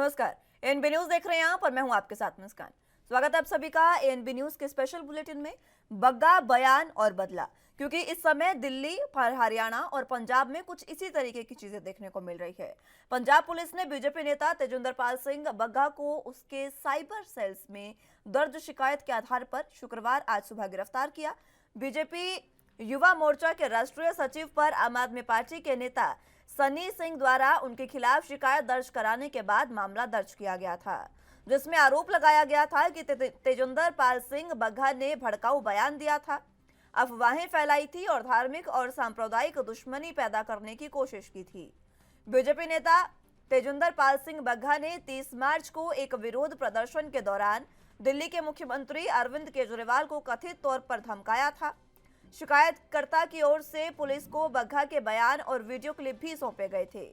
नमस्कार, ANB news देख रहे हैं आप और मैं हूं आपके साथ मुस्कान। स्वागत है आप सभी का एएनबी न्यूज के स्पेशल बुलेटिन में। बग्गा, बयान और बदला, क्योंकि इस समय दिल्ली, हरियाणा और पंजाब में कुछ इसी तरीके की चीजें देखने को मिल रही है। पंजाब पुलिस ने बीजेपी नेता तेजिंदर पाल सिंह बग्गा को उसके साइबर सेल्स में दर्ज शिकायत के आधार पर शुक्रवार आज सुबह गिरफ्तार किया। बीजेपी युवा मोर्चा के राष्ट्रीय सचिव पर आम आदमी पार्टी के नेता सनी सिंह द्वारा उनके खिलाफ शिकायत दर्ज कराने के बाद मामला दर्ज किया गया था, जिसमें आरोप लगाया गया था कि तेजिंदर पाल सिंह बग्गा ने भड़काऊ बयान दिया था, अफवाहें फैलाई थी और धार्मिक और सांप्रदायिक दुश्मनी पैदा करने की कोशिश की थी। बीजेपी नेता तेजिंदर पाल सिंह बग्गा ने 30 मार्च को एक विरोध प्रदर्शन के दौरान दिल्ली के मुख्यमंत्री अरविंद केजरीवाल को कथित तौर पर धमकाया था। शिकायतकर्ता की ओर से पुलिस को बग्गा के बयान और वीडियो क्लिप भी सौंपे गए थे।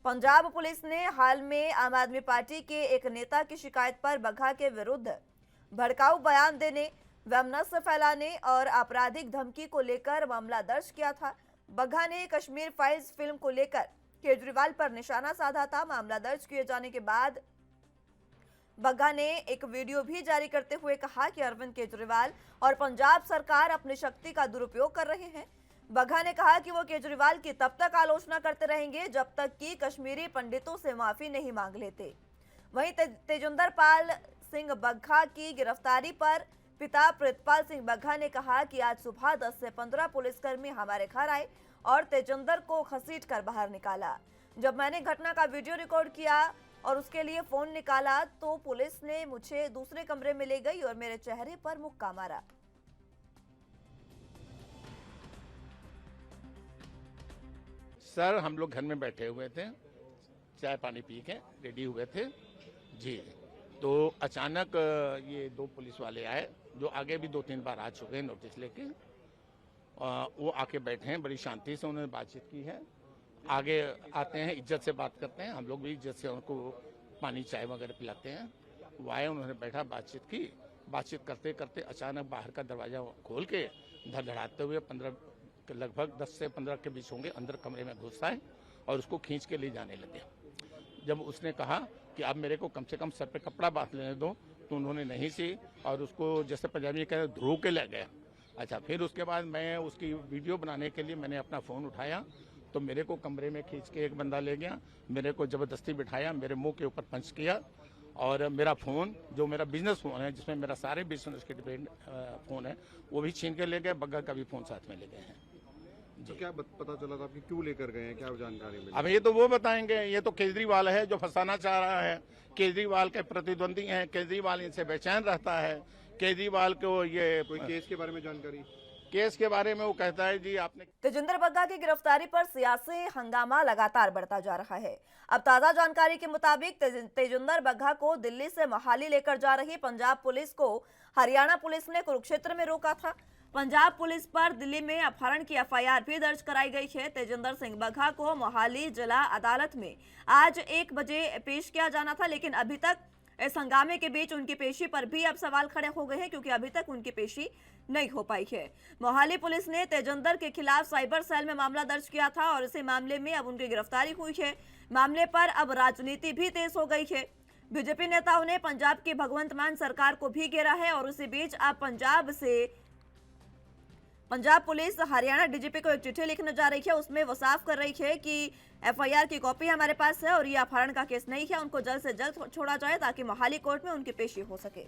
पंजाब पुलिस ने हाल में आम आदमी पार्टी के एक नेता की शिकायत पर बग्गा के विरुद्ध भड़काऊ बयान देने, वैमनस्य फैलाने और आपराधिक धमकी को लेकर मामला दर्ज किया था। बग्गा ने कश्मीर फाइल्स फिल्म को लेकर केजरीवाल पर निशाना साधा था। मामला दर्ज किए जाने के बाद बग्गा ने एक वीडियो भी जारी करते हुए कहा कि अरविंद केजरीवाल और पंजाब सरकार अपनी शक्ति का दुरुपयोग कर रहे हैं। बग्गा ने कहा कि वो केजरीवाल की तब तक आलोचना करते रहेंगे जब तक कि कश्मीरी पंडितों से माफी नहीं मांग लेते। वहीं तेजिंदर पाल सिंह बग्गा की गिरफ्तारी पर पिता प्रितपाल सिंह बग्गा ने कहा कि आज सुबह 10 से 15 पुलिसकर्मी हमारे घर आए और तेजिंदर को घसीटकर बाहर निकाला। जब मैंने घटना का वीडियो रिकॉर्ड किया और उसके लिए फोन निकाला तो पुलिस ने मुझे दूसरे कमरे में ले गई और मेरे चेहरे पर मुक्का मारा। सर, हम लोग घर में बैठे हुए थे, चाय पानी पी के रेडी हुए थे जी। तो अचानक ये दो पुलिस वाले आए, जो आगे भी 2-3 बार आ चुके हैं नोटिस लेके। वो आके बैठे हैं, बड़ी शांति से उन्होंने बातचीत की है। आगे आते हैं, इज्जत से बात करते हैं, हम लोग भी इज्जत से उनको पानी चाय वगैरह पिलाते हैं। वो आए, उन्होंने बैठा, बातचीत की। बातचीत करते करते अचानक बाहर का दरवाजा खोल के धड़धड़ाते हुए लगभग 10 से 15 के बीच होंगे, अंदर कमरे में घुस आए और उसको खींच के ले जाने लगे। जब उसने कहा कि अब मेरे को कम से कम सर पे कपड़ा बांध लेने दो, तो उन्होंने नहीं सी और उसको जैसे पंजाबी कहते हैं ध्रुव के ले गए। अच्छा, फिर उसके बाद मैं उसकी वीडियो बनाने के लिए मैंने अपना फ़ोन उठाया तो मेरे को कमरे में खींच के एक बंदा ले गया, मेरे को ज़बरदस्ती बिठाया, मेरे मुंह के ऊपर पंच किया और मेरा फ़ोन, जो मेरा बिजनेस फ़ोन है जिसमें मेरा सारे बिजनेस के डिपेंड फ़ोन है, वो भी छीन के ले गए। बग्गा का भी फ़ोन साथ में ले गए हैं। तो क्या पता चला था आपकी क्यों लेकर गए हैं, क्या जानकारी मिली? अब ये तो वो बताएंगे। ये तो केजरीवाल है जो फंसाना चाह रहा है। केजरीवाल के प्रतिद्वंदी हैं, केजरीवाल इनसे बेचैन रहता है। केजरीवाल को ये कोई केस के बारे में जानकारी? केस के बारे में वो कहता है जी आपने। तेजिंदर बग्गा की गिरफ्तारी पर सियासी हंगामा लगातार बढ़ता जा रहा है। अब ताजा जानकारी के मुताबिक तेजिंदर बग्गा को दिल्ली से मोहाली लेकर जा रही पंजाब पुलिस को हरियाणा पुलिस ने कुरुक्षेत्र में रोका था। पंजाब पुलिस पर दिल्ली में अपहरण की एफआईआर भी दर्ज कराई गई है। तेजिंदर सिंह बग्गा को मोहाली जिला अदालत में आज 1 बजे पेश किया जाना था, लेकिन अभी तक इस हंगामे के बीच उनकी पेशी पर भी अब सवाल खड़े हो गए हैं, क्योंकि अभी तक उनकी पेशी नहीं हो पाई है। मोहाली पुलिस ने तेजिंदर के खिलाफ साइबर सेल में मामला दर्ज किया था और इसी मामले में अब उनकी गिरफ्तारी हुई है। मामले पर अब राजनीति भी तेज हो गई है। बीजेपी नेताओं ने पंजाब की भगवंत मान सरकार को भी घेरा है और उसी बीच अब पंजाब पुलिस हरियाणा डीजीपी को एक चिट्ठी लिखने जा रही है। उसमें वो साफ कर रही है कि एफआईआर की कॉपी हमारे पास है और ये अपहरण का केस नहीं है, उनको जल्द से जल्द छोड़ा जाए ताकि मोहाली कोर्ट में उनकी पेशी हो सके।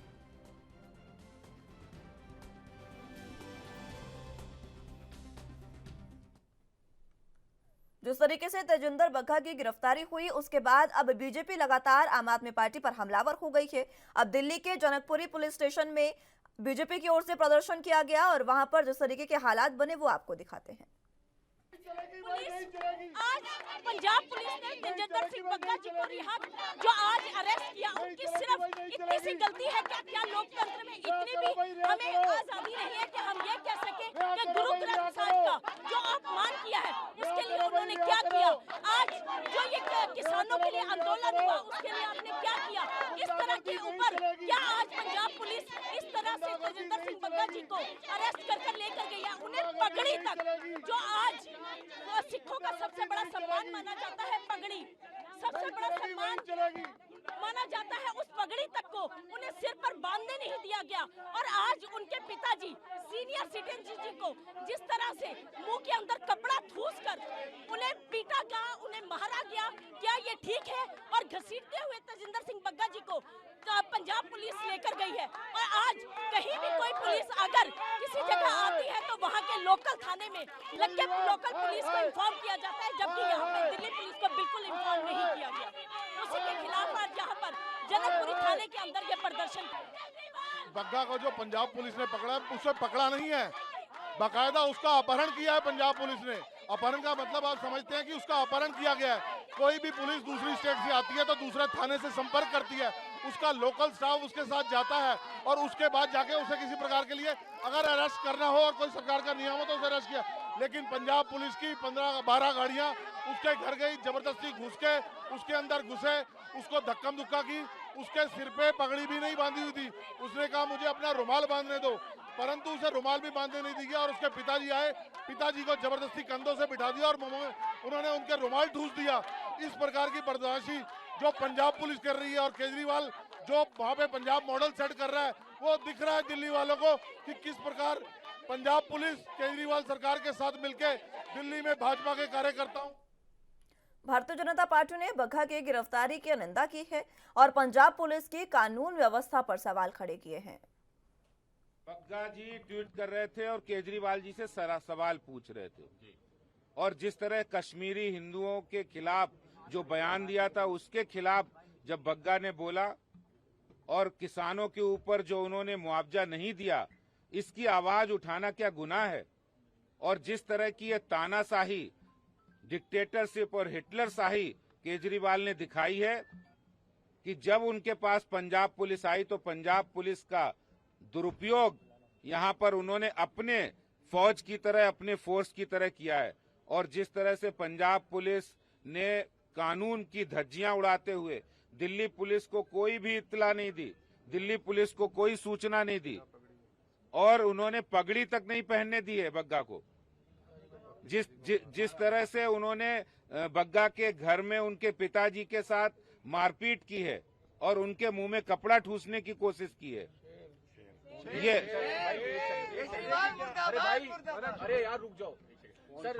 जिस तरीके से तेजिंदर बग्गा की गिरफ्तारी हुई उसके बाद अब बीजेपी लगातार आम आदमी पार्टी पर हमलावर हो गई है। अब दिल्ली के जनकपुरी पुलिस स्टेशन में बीजेपी की ओर से प्रदर्शन किया गया और वहां पर जिस तरीके के हालात बने वो आपको दिखाते हैं। आज पंजाब पुलिस ने तेजिंदर सिंह बग्गा जी को रिहा जो आज अरेस्ट किया, उनकी सिर्फ इतनी सी गलती है कि क्या लोकतंत्र में इतनी भी हमें आजादी नहीं है कि हम ये कह सके कि गुरु ग्रंथ साहिब का जो अपमान किया है उसके लिए उन्होंने क्या किया। आज जो ये किसानों के लिए आंदोलन हुआ उसके लिए आपने क्या किया। इस तरह के ऊपर क्या आज पंजाब पुलिस इस तरह से तेजिंदर सिंह बग्गा जी को अरेस्ट कर लेकर गई है, उन्हें पगड़ी तक, जो आज सिखों का सबसे बड़ा सम्मान माना जाता है, पगड़ी सबसे बड़ा सम्मान माना जाता है उस पगड़ी तक को उन्हें सिर पर बांधने नहीं दिया गया। और आज उनके पिताजी सीनियर सिटीजन जी को जिस तरह से मुंह के अंदर कपड़ा ठूस कर उन्हें पीटा गया, उन्हें मारा गया, क्या ये ठीक है? और घसीटते हुए तजिंदर सिंह बग्गा जी को पंजाब पुलिस लेकर गई है। और आज कहीं भी कोई पुलिस अगर किसी जगह आती है तो वहाँ के लोकल थाने में लग के लोकल पुलिस को इन्फॉर्म किया जाता है, जबकि यहाँ पे दिल्ली पुलिस को बिल्कुल इन्फॉर्म नहीं किया गया। उसी के खिलाफ आज यहाँ पर जनकपुरी थाने के अंदर ये प्रदर्शन। बग्गा को जो पंजाब पुलिस ने पकड़ा, उसे पकड़ा नहीं है, बाकायदा उसका अपहरण किया है पंजाब पुलिस ने। अपहरण का मतलब आप समझते हैं कि उसका अपहरण किया गया है। कोई भी पुलिस दूसरी स्टेट से आती है तो दूसरे थाने से संपर्क करती है, उसका लोकल स्टाफ उसके साथ जाता है और उसके बाद जाके उसे किसी प्रकार के लिए अगर अरेस्ट करना हो और कोई सरकार का नियम हो तो उसे अरेस्ट किया। लेकिन पंजाब पुलिस की 15-12 गाड़ियां उसके घर गई, जबरदस्ती घुस के उसके अंदर घुसे, उसको धक्कम धुक्का की, उसके सिर पे पगड़ी भी नहीं बांधी हुई थी। उसने कहा मुझे अपना रुमाल बांधने दो, परंतु उसे रुमाल भी बांधने नहीं दिया और उसके पिताजी आए, पिताजी को जबरदस्ती कंधों से बिठा दिया और उन्होंने उनके रुमाल ठूस दिया। इस प्रकार की बर्दाश्ती जो पंजाब पुलिस कर रही है और केजरीवाल जो वहाँ पे पंजाब मॉडल सेट कर रहा है, वो दिख रहा है दिल्ली वालों को कि किस प्रकार पंजाब पुलिस केजरीवाल सरकार के साथ मिलकर दिल्ली में भाजपा के कार्यकर्ताओं। भारतीय जनता पार्टी ने बग्गा की गिरफ्तारी की निंदा की है और पंजाब पुलिस की कानून व्यवस्था पर सवाल खड़े किए हैं। बग्गा जी ट्वीट कर रहे थे और केजरीवाल जी से सवाल पूछ रहे थे, और जिस तरह कश्मीरी हिंदुओं के खिलाफ जो बयान दिया था उसके खिलाफ जब बग्गा ने बोला और किसानों के ऊपर जो उन्होंने मुआवजा नहीं दिया, इसकी आवाज उठाना क्या गुनाह है? और जिस तरह की ये तानाशाही, डिक्टेटरशिप और हिटलरशाही केजरीवाल ने दिखाई है कि जब उनके पास पंजाब पुलिस आई तो पंजाब पुलिस का दुरुपयोग यहाँ पर उन्होंने अपने फौज की तरह, अपने फोर्स की तरह किया है। और जिस तरह से पंजाब पुलिस ने कानून की धज्जियां उड़ाते हुए दिल्ली पुलिस को कोई भी इत्तला नहीं दी, दिल्ली पुलिस को कोई सूचना नहीं दी और उन्होंने पगड़ी तक नहीं पहनने दी है बग्गा को। जिस तरह से उन्होंने बग्गा के घर में उनके पिताजी के साथ मारपीट की है और उनके मुंह में कपड़ा ठूसने की कोशिश की है। ये अरे यार रुक जाओ सर,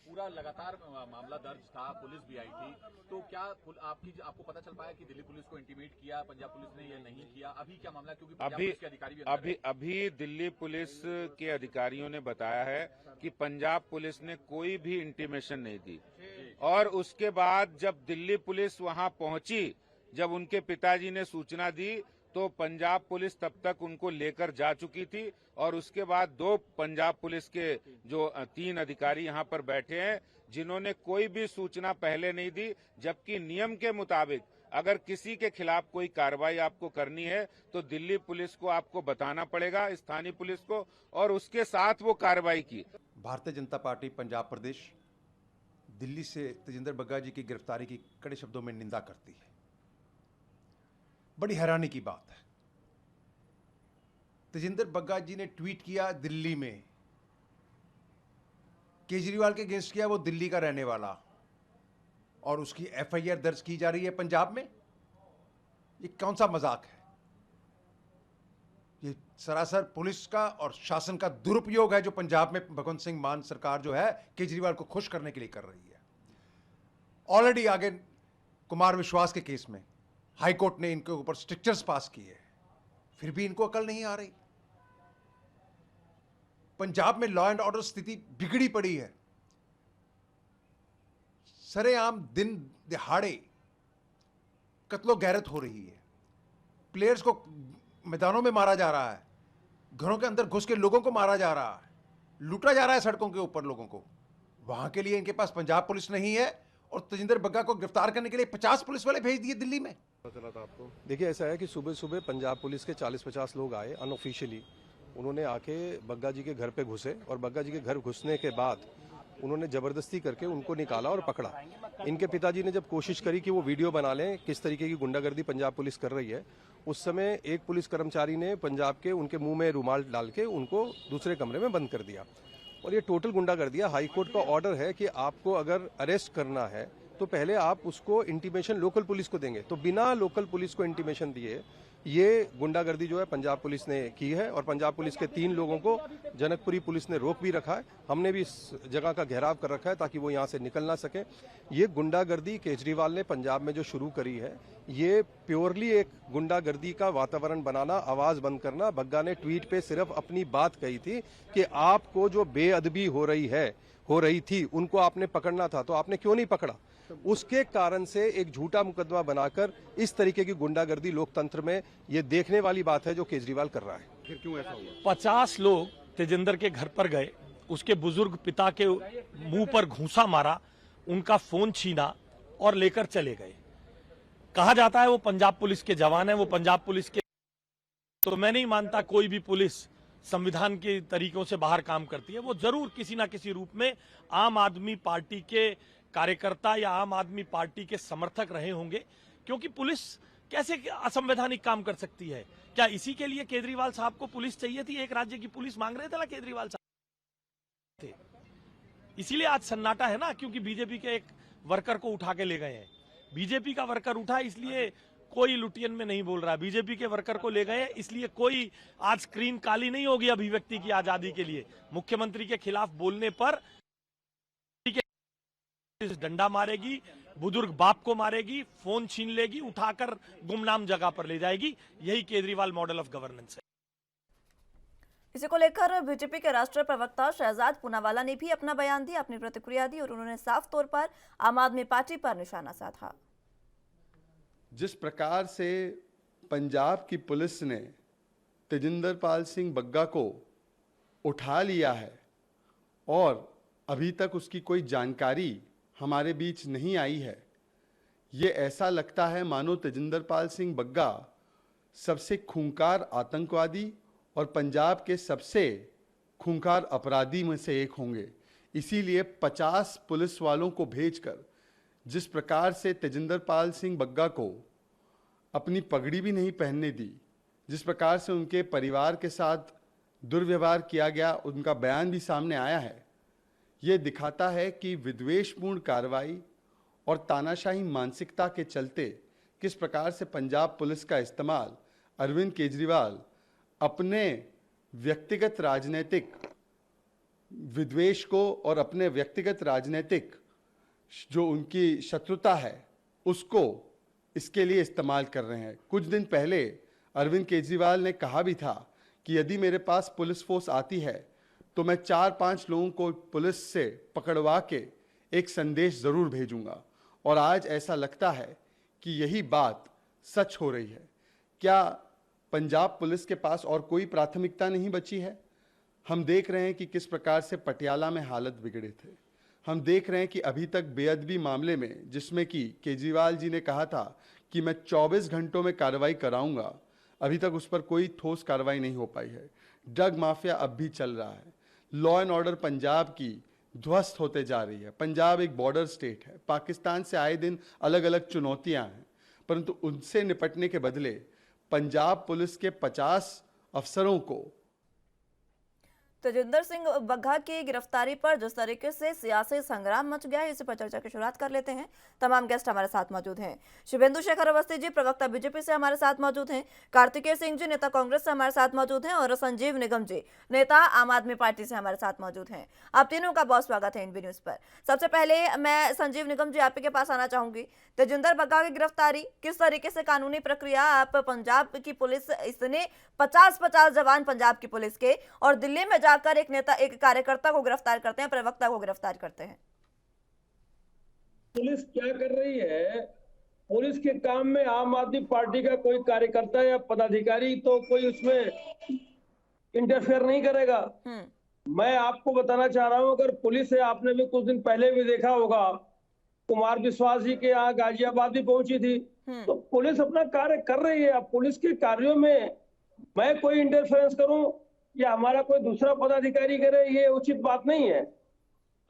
पूरा लगातार मामला दर्ज था, पुलिस भी आई थी, तो क्या आपको पता चल पाया कि दिल्ली पुलिस को इंटीमेट किया पंजाब पुलिस ने या नहीं किया? अभी क्या मामला, क्योंकि पंजाब पुलिस के अधिकारी भी अभी दिल्ली पुलिस के अधिकारियों ने बताया है कि पंजाब पुलिस ने कोई भी इंटीमेशन नहीं दी। और उसके बाद जब दिल्ली पुलिस वहां पहुंची, जब उनके पिताजी ने सूचना दी तो पंजाब पुलिस तब तक उनको लेकर जा चुकी थी। और उसके बाद 2 पंजाब पुलिस के जो 3 अधिकारी यहाँ पर बैठे हैं जिन्होंने कोई भी सूचना पहले नहीं दी, जबकि नियम के मुताबिक अगर किसी के खिलाफ कोई कार्रवाई आपको करनी है तो दिल्ली पुलिस को आपको बताना पड़ेगा, स्थानीय पुलिस को, और उसके साथ वो कार्रवाई की। भारतीय जनता पार्टी पंजाब प्रदेश दिल्ली से तजिंदर बग्गा जी की गिरफ्तारी की कड़े शब्दों में निंदा करती है। बड़ी हैरानी की बात है, तजिंदर बग्गा जी ने ट्वीट किया दिल्ली में, केजरीवाल के अगेंस्ट किया, वो दिल्ली का रहने वाला, और उसकी एफआईआर दर्ज की जा रही है पंजाब में। ये कौन सा मजाक है? ये सरासर पुलिस का और शासन का दुरुपयोग है जो पंजाब में भगवंत सिंह मान सरकार जो है केजरीवाल को खुश करने के लिए कर रही है। ऑलरेडी आगे कुमार विश्वास के केस में हाई कोर्ट ने इनके ऊपर स्ट्रिक्चर्स पास किए, फिर भी इनको अकल नहीं आ रही। पंजाब में लॉ एंड ऑर्डर स्थिति बिगड़ी पड़ी है। सरेआम दिन दिहाड़े कत्लो गैरत हो रही है, प्लेयर्स को मैदानों में मारा जा रहा है, घरों के अंदर घुस के लोगों को मारा जा रहा है, लूटा जा रहा है सड़कों के ऊपर लोगों को। वहां के लिए इनके पास पंजाब पुलिस नहीं है और तजिंदर बग्गा को गिरफ्तार करने के लिए 50 पुलिस वाले भेज दिए दिल्ली में। चला था आपको? देखिए, ऐसा है कि सुबह सुबह पंजाब पुलिस के 40-50 लोग आए अनऑफिशियली। उन्होंने आके बग्गा जी के घर पे घुसे और बग्गा जी के घर घुसने के बाद उन्होंने ज़बरदस्ती करके उनको निकाला और पकड़ा। इनके पिताजी ने जब कोशिश करी कि वो वीडियो बना लें किस तरीके की गुंडागर्दी पंजाब पुलिस कर रही है, उस समय एक पुलिस कर्मचारी ने पंजाब के उनके मुंह में रुमाल डाल के उनको दूसरे कमरे में बंद कर दिया। और ये टोटल गुंडागर्दी है। हाई कोर्ट का ऑर्डर है कि आपको अगर अरेस्ट करना है तो पहले आप उसको इंटीमेशन लोकल पुलिस को देंगे। तो बिना लोकल पुलिस को इंटीमेशन दिए ये गुंडागर्दी जो है पंजाब पुलिस ने की है, और पंजाब पुलिस के 3 लोगों को जनकपुरी पुलिस ने रोक भी रखा है। हमने भी इस जगह का घेराव कर रखा है ताकि वो यहाँ से निकल ना सके। ये गुंडागर्दी केजरीवाल ने पंजाब में जो शुरू करी है, ये प्योरली एक गुंडागर्दी का वातावरण बनाना, आवाज बंद करना। बग्गा ने ट्वीट पे सिर्फ अपनी बात कही थी कि आपको जो बेअदबी हो रही थी उनको आपने पकड़ना था, तो आपने क्यों नहीं पकड़ा? उसके कारण से एक झूठा मुकदमा बनाकर इस तरीके की गुंडागर्दी लोकतंत्र में, ये देखने वाली बात है जो केजरीवाल कर रहा है। फिर क्यों ऐसा हुआ? 50 लोग तेजिंदर के घर पर गए, उसके बुजुर्ग पिता के मुंह पर घूंसा मारा, उनका फोन छीना और लेकर चले गए। कहा जाता है वो पंजाब पुलिस के जवान है, वो पंजाब पुलिस के, तो मैं नहीं मानता कोई भी पुलिस संविधान के तरीकों से बाहर काम करती है। वो जरूर किसी ना किसी रूप में आम आदमी पार्टी के कार्यकर्ता या आम आदमी पार्टी के समर्थक रहे होंगे, क्योंकि पुलिस कैसे असंवैधानिक काम कर सकती है? क्या इसी के लिए केजरीवाल साहब को पुलिस चाहिए थी? एक राज्य की पुलिस मांग रहे थे ना केजरीवाल साहब थे, इसीलिए आज सन्नाटा है ना, क्योंकि बीजेपी के एक वर्कर को उठा के ले गए हैं। बीजेपी का वर्कर उठा इसलिए कोई लुटियन में नहीं बोल रहा, बीजेपी के वर्कर को ले गए इसलिए कोई आज स्क्रीन काली नहीं होगी अभिव्यक्ति की आजादी के लिए। मुख्यमंत्री के खिलाफ बोलने पर डंडा मारेगी, बुजुर्ग बाप को मारेगी, फोन छीन लेगी, उठाकर गुमनाम जगह पर ले जाएगी। यही केजरीवाल मॉडल ऑफ गवर्नेंस है। इसी को लेकर बीजेपी के राष्ट्रीय प्रवक्ता शहजाद पूनावाला ने भी अपना बयान दिया, अपनी प्रतिक्रिया दी और उन्होंने साफ तौर पर आम आदमी पार्टी पर निशाना साधा। जिस प्रकार से पंजाब की पुलिस ने तेजिंदर पाल सिंह बग्गा को उठा लिया है और अभी तक उसकी कोई जानकारी हमारे बीच नहीं आई है, ये ऐसा लगता है मानो तेजिंदर पाल सिंह बग्गा सबसे खूंखार आतंकवादी और पंजाब के सबसे खूंखार अपराधी में से एक होंगे। इसीलिए 50 पुलिस वालों को भेजकर जिस प्रकार से तेजिंदर पाल सिंह बग्गा को अपनी पगड़ी भी नहीं पहनने दी, जिस प्रकार से उनके परिवार के साथ दुर्व्यवहार किया गया, उनका बयान भी सामने आया है। ये दिखाता है कि विद्वेषपूर्ण कार्रवाई और तानाशाही मानसिकता के चलते किस प्रकार से पंजाब पुलिस का इस्तेमाल अरविंद केजरीवाल अपने व्यक्तिगत राजनीतिक विद्वेष को और अपने व्यक्तिगत राजनीतिक जो उनकी शत्रुता है उसको इसके लिए इस्तेमाल कर रहे हैं। कुछ दिन पहले अरविंद केजरीवाल ने कहा भी था कि यदि मेरे पास पुलिस फोर्स आती है तो मैं 4-5 लोगों को पुलिस से पकड़वा के एक संदेश ज़रूर भेजूंगा, और आज ऐसा लगता है कि यही बात सच हो रही है। क्या पंजाब पुलिस के पास और कोई प्राथमिकता नहीं बची है? हम देख रहे हैं कि किस प्रकार से पटियाला में हालत बिगड़े थे। हम देख रहे हैं कि अभी तक बेअदबी मामले में, जिसमें कि केजरीवाल जी ने कहा था कि मैं 24 घंटों में कार्रवाई कराऊंगा, अभी तक उस पर कोई ठोस कार्रवाई नहीं हो पाई है। ड्रग माफिया अब भी चल रहा है। लॉ एंड ऑर्डर पंजाब की ध्वस्त होते जा रही है। पंजाब एक बॉर्डर स्टेट है, पाकिस्तान से आए दिन अलग अलग चुनौतियां हैं, परंतु उनसे निपटने के बदले पंजाब पुलिस के 50 अफसरों को तेजिंदर सिंह बग्गा की गिरफ्तारी पर जिस तरीके से सियासी संग्राम मच गया है, इसी पर चर्चा की शुरुआत कर लेते हैं। तमाम गेस्ट हमारे साथ मौजूद हैं। शुभेंदु शेखर अवस्थी जी, प्रवक्ता बीजेपी से हमारे साथ मौजूद हैं। कार्तिकेय सिंह जी, नेता कांग्रेस से हमारे साथ मौजूद हैं। और संजीव निगम जी, नेता आम आदमी पार्टी से हमारे साथ मौजूद हैं। आप तीनों का बहुत स्वागत है एनबी न्यूज पर। सबसे पहले मैं संजीव निगम जी आप के पास आना चाहूंगी। तेजिंदर बग्गा की गिरफ्तारी, किस तरीके से कानूनी प्रक्रिया आप पंजाब की पुलिस, इसने 50 जवान पंजाब की पुलिस के और दिल्ली में जाकर एक नेता, एक कार्यकर्ता को गिरफ्तार करते हैं, प्रवक्ता को गिरफ्तार करते हैं। पुलिस क्या कर रही है? पुलिस के काम में आम आदमी पार्टी का कोई कार्यकर्ता या पदाधिकारी तो कोई उसमें इंटरफेयर नहीं करेगा। मैं आपको बताना चाह रहा हूं, अगर पुलिस है, आपने भी कुछ दिन पहले भी देखा होगा, कुमार विश्वास जी के यहाँ गाजियाबाद भी पहुंची थी, तो पुलिस अपना कार्य कर रही है। अब पुलिस के कार्यों में मैं कोई इंटरफेरेंस करूं या हमारा कोई दूसरा पदाधिकारी करे, ये उचित बात नहीं है।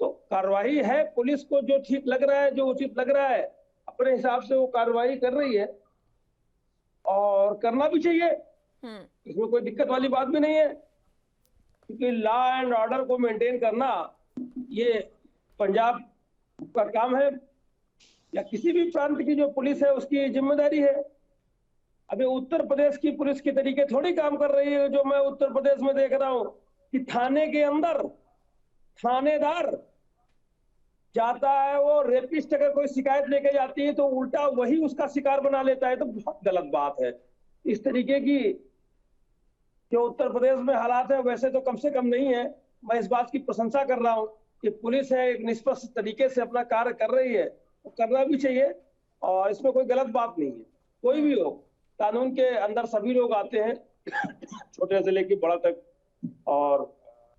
तो कार्रवाई है, पुलिस को जो ठीक लग रहा है, जो उचित लग रहा है, अपने हिसाब से वो कार्रवाई कर रही है और करना भी चाहिए। इसमें कोई दिक्कत वाली बात भी नहीं है, क्योंकि लॉ एंड ऑर्डर को मेंटेन करना ये पंजाब का काम है। या किसी भी प्रांत की जो पुलिस है उसकी जिम्मेदारी है। अभी उत्तर प्रदेश की पुलिस के तरीके थोड़ी काम कर रही है। जो मैं उत्तर प्रदेश में देख रहा हूं कि थाने के अंदर थानेदार जाता है, वो रेपिस्ट अगर कोई शिकायत लेके जाती है तो उल्टा वही उसका शिकार बना लेता है, तो बहुत गलत बात है। इस तरीके की जो उत्तर प्रदेश में हालात है वैसे तो कम से कम नहीं है। मैं इस बात की प्रशंसा कर रहा हूं कि पुलिस है एक निष्पक्ष तरीके से अपना कार्य कर रही है, तो करना भी चाहिए और इसमें कोई गलत बात नहीं है। कोई भी हो, कानून के अंदर सभी लोग आते हैं, छोटे से लेकर बड़ा तक। और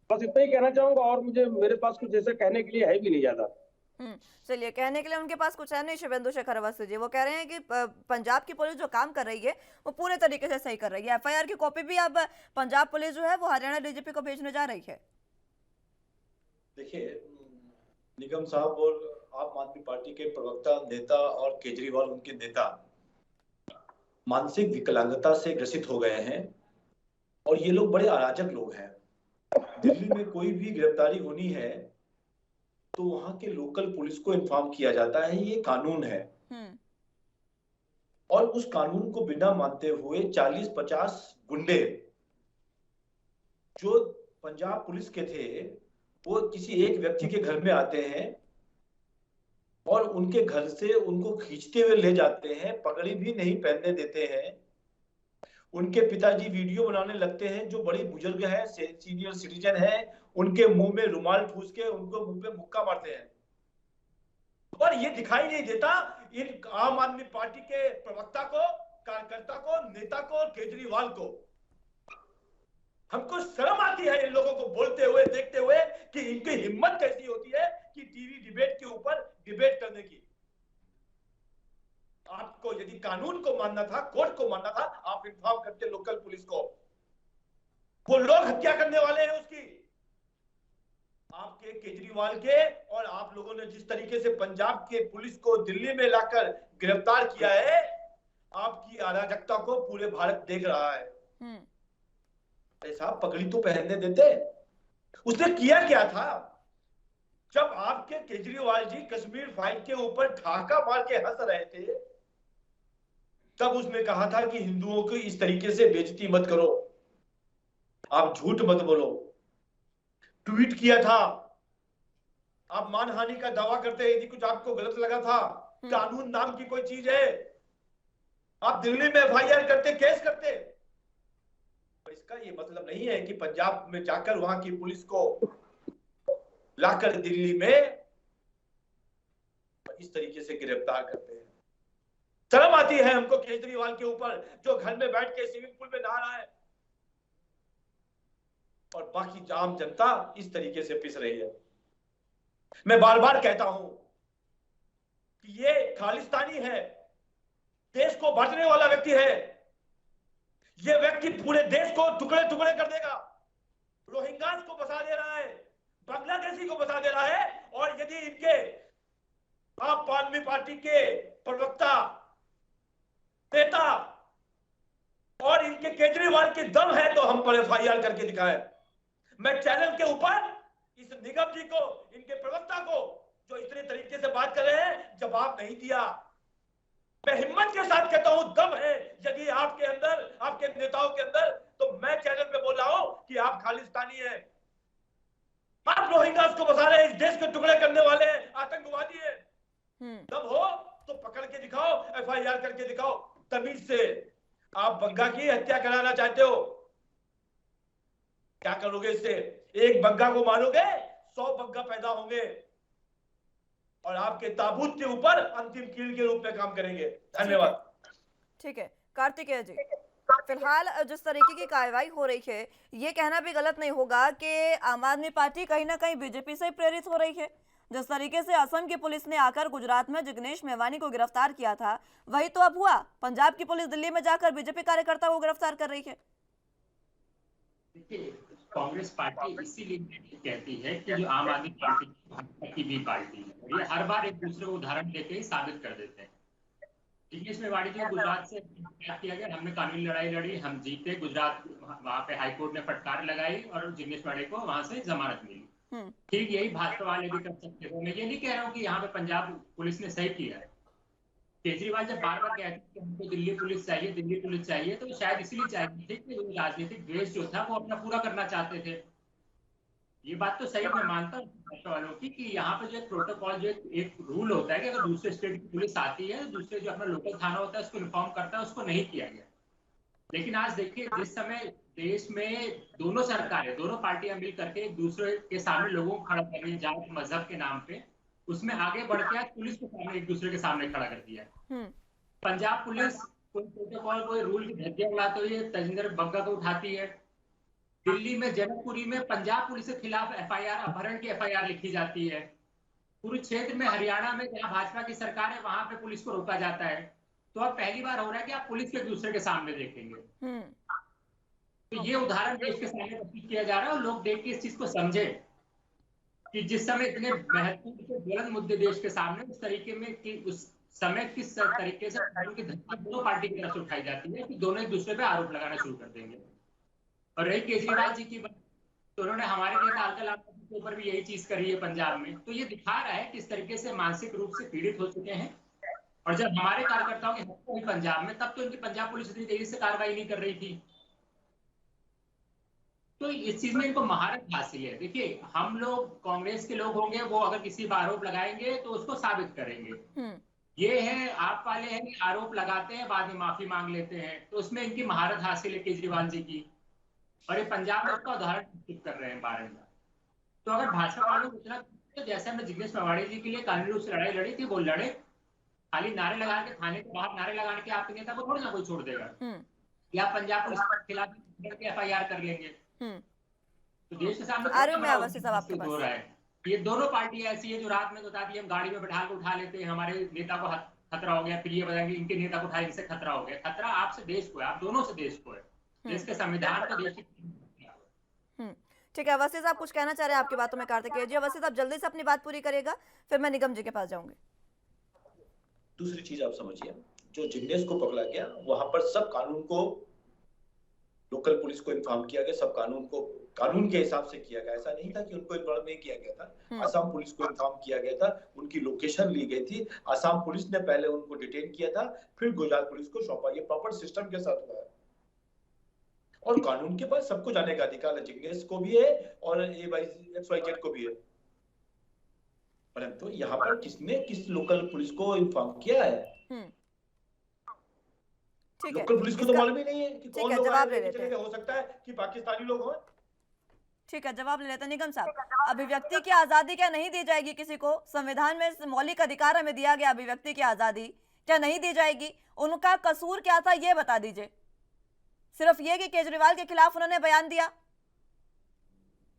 बस इतना ही कहना चाहूंगा, और मुझे मेरे पास कुछ ऐसा कहने के लिए है भी नहीं ज्यादा। चलिए, कहने के लिए उनके पास कुछ है नहीं शुभेंदु शेखर अवस्थी जी। वो कह रहे हैं कि पंजाब की पुलिस जो काम कर रही है वो पूरे तरीके से सही कर रही है। एफआईआर की कॉपी भी अब पंजाब पुलिस जो है वो हरियाणा डीजीपी को भेजने जा रही है। देखिए, निगम साहब और आम आदमी पार्टी के प्रवक्ता नेता और केजरीवाल उनके नेता मानसिक विकलांगता से ग्रसित हो गए हैं और ये लोग बड़े अराजक लोग हैं। दिल्ली में कोई भी गिरफ्तारी होनी है तो वहां के लोकल पुलिस को इन्फॉर्म किया जाता है, ये कानून है। और उस कानून को बिना मानते हुए 40-50 गुंडे जो पंजाब पुलिस के थे वो किसी एक व्यक्ति के घर में आते हैं और उनके घर से उनको खींचते हुए ले जाते हैं, पगड़ी भी नहीं पहनने देते हैं। उनके पिताजी वीडियो बनाने लगते हैं, जो बड़ी बुजुर्ग है, सीनियर सिटीजन है, उनके मुंह में रुमाल ठूस के उनको मुंह पे मुक्का मारते हैं। और ये दिखाई नहीं देता इन आम आदमी पार्टी के प्रवक्ता को, कार्यकर्ता को, नेता को, केजरीवाल को। हमको शर्म आती है इन लोगों को बोलते हुए, देखते हुए कि इनकी हिम्मत कैसी होती है कि टीवी डिबेट के ऊपर डिबेट करने की। आपको यदि कानून को मानना था, कोर्ट को मानना था, आप इन्फॉर्म करते लोकल पुलिस को। वो लोग हत्या करने वाले हैं उसकी, आपके केजरीवाल के। और आप लोगों ने जिस तरीके से पंजाब के पुलिस को दिल्ली में लाकर गिरफ्तार किया है, आपकी अराजकता को पूरे भारत देख रहा है। अरे साहब, पगड़ी तो पहनने देते। उसने किया क्या था? जब आपके केजरीवाल जी कश्मीर फाइल के ऊपर ठाका मार के हंस रहे थे, तब उसने कहा था कि हिंदुओं को इस तरीके से बेइज्जती मत करो, आप झूठ मत बोलो। ट्वीट किया था, आप मानहानि का दावा करते, यदि कुछ आपको गलत लगा था, कानून नाम की कोई चीज है, आप दिल्ली में एफआईआर करते, केस करते। और इसका ये मतलब नहीं है कि पंजाब में जाकर वहां की पुलिस को लाकर दिल्ली में इस तरीके से गिरफ्तार करते हैं। शर्म आती है हमको केजरीवाल के ऊपर, जो घर में बैठ के स्विमिंग पूल में नहा रहा है और बाकी आम जनता इस तरीके से पिस रही है। मैं बार बार कहता हूं कि ये खालिस्तानी है, देश को बांटने वाला व्यक्ति है। ये व्यक्ति पूरे देश को टुकड़े टुकड़े कर देगा। रोहिंग्यास को बसा दे रहा है, बांग्लादेशी को बसा दे रहा है। और यदि इनके आम आदमी पार्टी के प्रवक्ता, नेता और इनके केजरीवाल के दम है तो हम पर एफआईआर करके दिखाएं। मैं चैनल के ऊपर इस निगम जी को, इनके प्रवक्ता को, जो इतने तरीके से बात कर रहे हैं, जवाब नहीं दिया। मैं हिम्मत के साथ कहता हूं, दम है यदि आपके अंदर, आपके नेताओं के अंदर, तो मैं चैनल पे बोल रहा हूं कि आप खालिस्तानी हैं, आप रोहिंग्यास को बसा रहे हैं, इस देश के टुकड़े करने वाले हैं, आतंकवादी हैं। दम हो तो पकड़ के दिखाओ, एफआईआर करके दिखाओ तमीज से। आप बग्गा की हत्या कराना चाहते हो, क्या करोगे इससे? एक बग्गा को मारोगे, 100 बग्गा पैदा होंगे और आपके ताबूत के ऊपर अंतिम कील के रूप में काम करेंगे। धन्यवाद। ठीक है कार्तिकेय जी, फिलहाल जिस तरीके की कार्रवाई हो रही है, ये कहना भी गलत नहीं होगा कि आम आदमी पार्टी कहीं ना कहीं बीजेपी से प्रेरित हो रही है। जिस तरीके से असम की पुलिस ने आकर गुजरात में जिग्नेश मेवानी को गिरफ्तार किया था, वही तो अब हुआ। पंजाब की पुलिस दिल्ली में जाकर बीजेपी कार्यकर्ता को गिरफ्तार कर रही है। कांग्रेस पार्टी इसीलिए कहती है कि जो आम आदमी पार्टी भाजपा की भी पार्टी है, ये हर बार एक दूसरे को उदाहरण देके ही साबित कर देते हैं। जिग्नेश मेवानी को गुजरात से किया गया, हमने कानूनी लड़ाई लड़ी, हम जीते, गुजरात वहां पे हाईकोर्ट ने फटकार लगाई और जिग्नेश मेवानी को वहां से जमानत मिली। ठीक यही भाजपा वाले भी कर सकते हो। मैं ये नहीं कह रहा हूँ कि यहाँ पे पंजाब पुलिस ने सही किया है, केजरीवाल जब बार बार कहते हैं कि हमको दिल्ली पुलिस चाहिए, दिल्ली पुलिस चाहिए, तो शायद इसलिए चाहिए थे कि वो राजनीतिक द्वेष जो था वो अपना पूरा करना चाहते थे। ये बात तो सही मैं मानता हूँ भाजपा वालों की कि यहाँ पे जो एक प्रोटोकॉल, जो एक रूल होता है कि अगर दूसरे स्टेट की पुलिस आती है, दूसरे जो अपना लोकल थाना होता है उसको इन्फॉर्म करता है, उसको नहीं किया गया। लेकिन आज देखिए, जिस समय देश में दोनों सरकारें, दोनों पार्टियां मिल करके एक दूसरे के सामने लोगों को खड़ा कर रही है जात मजहब के नाम पे, उसमें आगे बढ़ के आज पुलिस को सामने एक दूसरे के सामने खड़ा कर दिया है। पंजाब पुलिस कोई प्रोटोकॉल, कोई रूल की धज्जियां उड़ाते हुए तजिंदर बग्गा को उठाती है। दिल्ली में जनकपुरी में पंजाब पुलिस के खिलाफ एफआईआर, अपहरण की एफआईआर लिखी जाती है। कुरुक्षेत्र में, हरियाणा में जहां भाजपा की सरकार है, वहां पे पुलिस को रोका जाता है। तो अब पहली बार हो रहा है कि आप पुलिस को एक दूसरे के सामने देखेंगे। तो ये उदाहरण देश के सामने प्रस्तुत किया जा रहा है और लोग देख के इस चीज को समझे कि जिस समय इतने महत्वपूर्ण बुलंद मुद्दे देश के सामने, उस तरीके में कि उस समय किस तरीके से उनकी धमकी दोनों पार्टी की तरफ से उठाई जाती है कि दोनों एक दूसरे पे आरोप लगाना शुरू कर देंगे। और रही केजरीवाल जी की बात, तो उन्होंने हमारे नेता अलका के ऊपर भी यही चीज करी है पंजाब में। तो ये दिखा रहा है किस तरीके से मानसिक रूप से पीड़ित हो चुके हैं। और जब हमारे कार्यकर्ताओं की हत्या हुई पंजाब में, तब तो इनकी पंजाब पुलिस इतनी तेजी से कार्रवाई नहीं कर रही थी। तो इस चीज में इनको महारत हासिल है। देखिए, हम लोग कांग्रेस के लोग होंगे, वो अगर किसी पर आरोप लगाएंगे तो उसको साबित करेंगे। ये है आप वाले हैं, आरोप लगाते हैं, बाद में माफी मांग लेते हैं। तो उसमें इनकी महारत हासिल है केजरीवाल जी की, और ये पंजाब में उसका उदाहरण प्रस्तुत कर रहे हैं बारंबार। तो अगर भाजपा वालों को इतना, तो जैसे हमने जिग्नेश मेवाड़ी जी के लिए कानूनी रूप से लड़ाई लड़ी थी, वो लड़े। खाली नारे लगा के, थाने के बाहर नारे लगाने के आपके नेता को थोड़ी ना कोई छोड़ देगा, या पंजाब पुलिस के खिलाफ एफआईआर कर लेंगे। तो देश के सामने हो रहा है। ये दोनों पार्टी ऐसी है जो रात में बताती है हम गाड़ी में बैठा के उठा लेते हैं, हमारे नेता को खतरा हो गया, फिर ये बताएंगे इनके नेता को उठाए, इनसे खतरा हो गया। खतरा आपसे देश को है, आप दोनों से देश को है, देश के संविधान को, देश की। ठीक है, अवस्थी साहब कुछ कहना चाह रहे हैं आपकी बातों में। कार्तिकेय जी, अवस्थी साहब जल्दी से अपनी बात पूरी करेगा, फिर मैं निगम जी के पास जाऊंगी। दूसरी चीज आप समझिए, जो जिग्नेश को पकड़ा गया वहां पर सब कानून को, लोकल पुलिस को इन्फॉर्म किया गया, सब कानून को कानून के हिसाब से किया गया। ऐसा नहीं था कि उनको इन्फॉर्म नहीं किया गया था। असम पुलिस को इन्फॉर्म किया गया था, उनकी लोकेशन ली गई थी, असम पुलिस ने पहले उनको डिटेन किया था, फिर गुजरात पुलिस को सौंपा। ये प्रॉपर सिस्टम के साथ हुआ है और कानून के पास सबको जाने का अधिकार है, जिग्नेश को भी है और XYZ को भी है। परंतु यहाँ पर किसने किस लोकल पुलिस को इन्फॉर्म किया है? लोकल पुलिस को तो मालूम ही नहीं है कि कौन लोग जवाब ले लेते हैं। हो सकता है कि पाकिस्तानी लोग हों। ठीक है, जवाब ले लेते हैं। निगम साहब, अभिव्यक्ति की आजादी क्या नहीं दी जाएगी किसी को? संविधान में मौलिक अधिकार हमें दिया गया, अभिव्यक्ति की आजादी क्या नहीं दी जाएगी? उनका कसूर क्या था ये बता दीजिए। सिर्फ ये कि केजरीवाल के खिलाफ उन्होंने बयान दिया।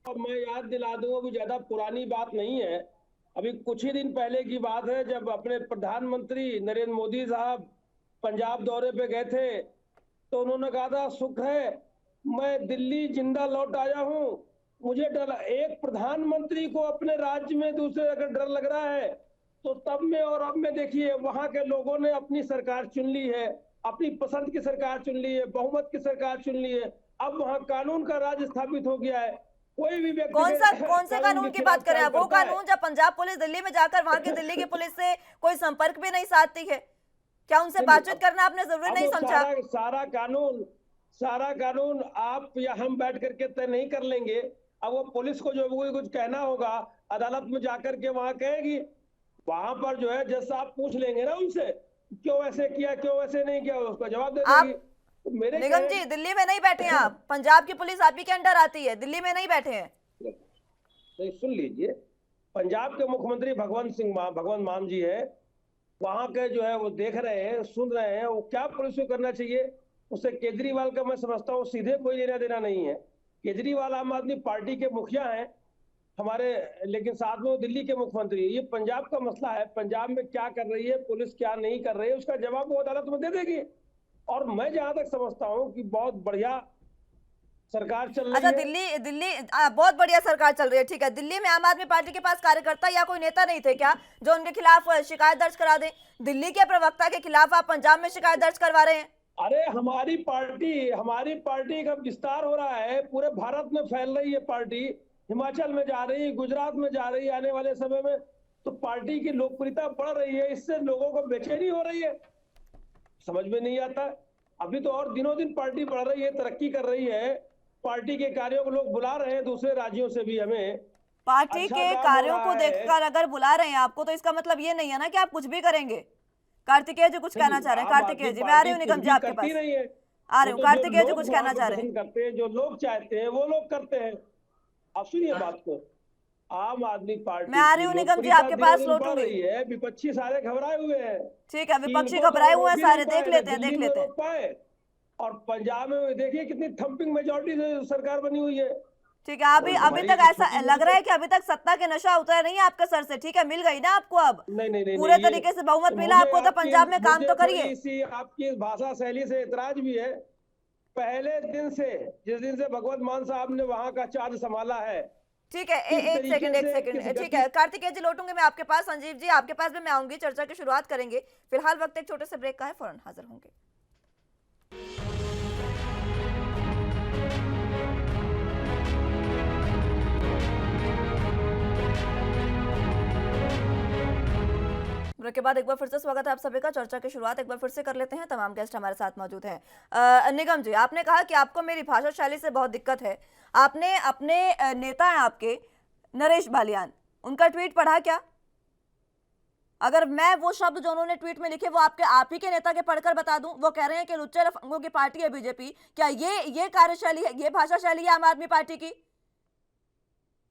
मैं याद दिला दूं, अभी ज्यादा पुरानी बात नहीं है, अभी कुछ ही दिन पहले की बात है, जब अपने प्रधानमंत्री नरेंद्र मोदी साहब पंजाब दौरे पे गए थे, तो उन्होंने कहा था सुख है मैं दिल्ली जिंदा लौट आया हूं, मुझे डर। एक प्रधानमंत्री को अपने राज्य में दूसरे अगर डर लग रहा है, तो तब में और अब में देखिए, वहां के लोगों ने अपनी सरकार चुन ली है, अपनी पसंद की सरकार चुन ली है, बहुमत की सरकार चुन ली है। अब वहां कानून का राज स्थापित हो गया है। कोई भी व्यक्ति कौन से कानून की बात कर रहे हैं? वो कानून जब पंजाब पुलिस दिल्ली में जाकर वहां की दिल्ली की पुलिस से कोई संपर्क भी नहीं साधती है, क्या उनसे बातचीत करना आपने जरूरी नहीं समझा? सारा कानून आप या हम बैठ करके तय नहीं कर लेंगे। अब वो पुलिस को जो कुछ कहना होगा अदालत में जाकर के वहां कहेगी, वहां पर जो है जज साहब पूछ लेंगे ना उनसे, क्यों ऐसे किया, क्यों ऐसे नहीं किया, उसका जवाब दे देगी। मेरे निगम जी, दिल्ली में नहीं बैठे हैं आप, पंजाब की पुलिस आप ही के अंडर आती है, दिल्ली में नहीं बैठे हैं। तो सुन लीजिए, पंजाब के मुख्यमंत्री भगवंत मान जी है, वहां के जो है वो देख रहे हैं, सुन रहे हैं, वो क्या पुलिस को करना चाहिए। उससे केजरीवाल का मैं समझता हूँ सीधे कोई लेना देना नहीं है। केजरीवाल आम आदमी पार्टी के मुखिया हैं हमारे, लेकिन साथ में वो दिल्ली के मुख्यमंत्री। ये पंजाब का मसला है, पंजाब में क्या कर रही है पुलिस, क्या नहीं कर रही है, उसका जवाब वो अदालत में दे देगी। और मैं जहां तक समझता हूँ कि बहुत बढ़िया सरकार चल रही है। अच्छा, दिल्ली बहुत बढ़िया सरकार चल रही है, ठीक है। दिल्ली में आम आदमी पार्टी के पास कार्यकर्ता या कोई नेता नहीं थे क्या जो उनके खिलाफ शिकायत दर्ज करा दे? दिल्ली के प्रवक्ता के खिलाफ आप पंजाब में शिकायत दर्ज करवा रहे हैं। अरे हमारी पार्टी का विस्तार हो रहा है, पूरे भारत में फैल रही है पार्टी, हिमाचल में जा रही, गुजरात में जा रही, आने वाले समय में तो पार्टी की लोकप्रियता बढ़ रही है, इससे लोगों को बेचैनी हो रही है। समझ में नहीं आता। अभी तो और दिनों दिन पार्टी बढ़ रही है, तरक्की कर रही है, पार्टी के कार्यों को लोग बुला रहे हैं दूसरे राज्यों से भी। हमें पार्टी अच्छा के काम हो कार्यों रहा को है। देखकर अगर बुला रहे हैं आपको, तो इसका मतलब ये नहीं है ना कि आप कुछ भी करेंगे। कार्तिकेय जी कुछ कहना चाह रहे हैं। आम कार्तिकेय आदमी जी, मैं आ रही हूँ पार्टी निगम कुछ जी भी आपके करती पास, नहीं है। आ रही वो हूँ। तो कार्तिकेय जी जो कुछ लोग कहना वहां चाह पे रहे हैं। पसंद करते हैं, जो लोग चाहते हैं वो लोग करते हैं। अब सुनिए बात को, आम आदमी पार्टी मैं आ रही की हूँ निगम जी लोकप्रियता आपके दिनों पास दिन बढ़ लौटूंगी। रही है। विपक्षी सारे घबराए हुए हैं ठीक है, कि विपक्षी इनको तो घबराए हुए रोक हैं ही नहीं सारे, देख पाए, लेते हैं दिल्ली देख में लेते हैं। रोक पाए। और पंजाब में देखिए कितनी थंपिंग मेजोरिटी से सरकार बनी हुई है। ठीक है, अभी तो अभी भाई तक ऐसा छोटी लग मोटी रहा है कि अभी तक सत्ता के नशा उतरा नहीं है आपके सर से। ठीक है, मिल गई ना आपको अब नहीं नहीं नहीं पूरे नहीं, तरीके से बहुमत मिला मुझे आपको, तो पंजाब में काम मुझे तो करिए। थोड़ी सी आपकी भाषा शैली से इतराज भी है। पहले दिन से, जिस दिन से भगवत मान साहब ने वहां का चार्ज संभाला है, ठीक है, किस एक सेकंड तरीके एक से, सेकंड किस ठीक गति। है, कार्तिकेय जी लौटूंगे मैं आपके पास। संजीव जी आपके पास भी मैं आऊंगी, चर्चा की शुरुआत करेंगे। फिलहाल वक्त एक छोटे से ब्रेक का है, फौरन हाजिर होंगे। ब्रेक के बाद एक बार फिर से स्वागत है आप सभी का। चर्चा की शुरुआत एक बार फिर से कर लेते हैं। तमाम गेस्ट हमारे साथ मौजूद हैं। निगम जी, आपने कहा कि आपको मेरी भाषा शैली से बहुत दिक्कत है। आपने अपने नेता हैं आपके नरेश बालियान, उनका ट्वीट पढ़ा क्या? अगर मैं वो शब्द जो उन्होंने ट्वीट में लिखे वो आप ही के नेता के पढ़कर बता दूं, वो कह रहे हैं कि लुच्चे लफंगों की पार्टी है बीजेपी। क्या ये कार्यशैली है, ये भाषा शैली है आम आदमी पार्टी की?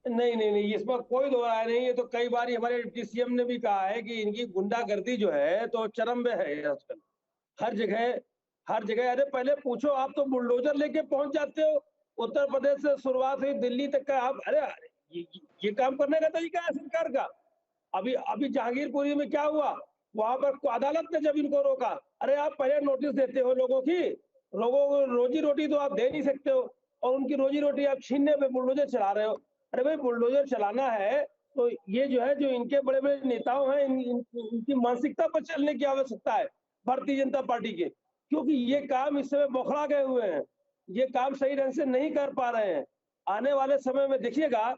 नहीं नहीं नहीं, इसमें कोई दो राय नहीं है। तो कई बार हमारे डिप्टी सीएम ने भी कहा है कि इनकी गुंडागर्दी जो है तो चरम पे है आजकल। हर जगह। अरे पहले पूछो, आप तो बुलडोजर लेके पहुंच जाते हो। उत्तर प्रदेश से शुरुआत हुई दिल्ली तक का। आप अरे ये काम करने का तरीका है सरकार का। अभी अभी जहांगीरपुरी में क्या हुआ, वहां पर अदालत ने जब इनको रोका, अरे आप पहले नोटिस देते हो लोगों को रोजी रोटी तो आप दे नहीं सकते हो, और उनकी रोजी रोटी आप छीनने पे बुलडोजर चला रहे हो। अरे भाई, बुलडोजर चलाना है तो ये जो है, जो इनके बड़े बड़े नेताओं हैं, इनकी मानसिकता पर चलने की आवश्यकता है भारतीय जनता पार्टी के। क्योंकि ये काम इस समय बौखला गए हुए हैं, ये काम सही ढंग से नहीं कर पा रहे हैं। आने वाले समय में देखिएगा,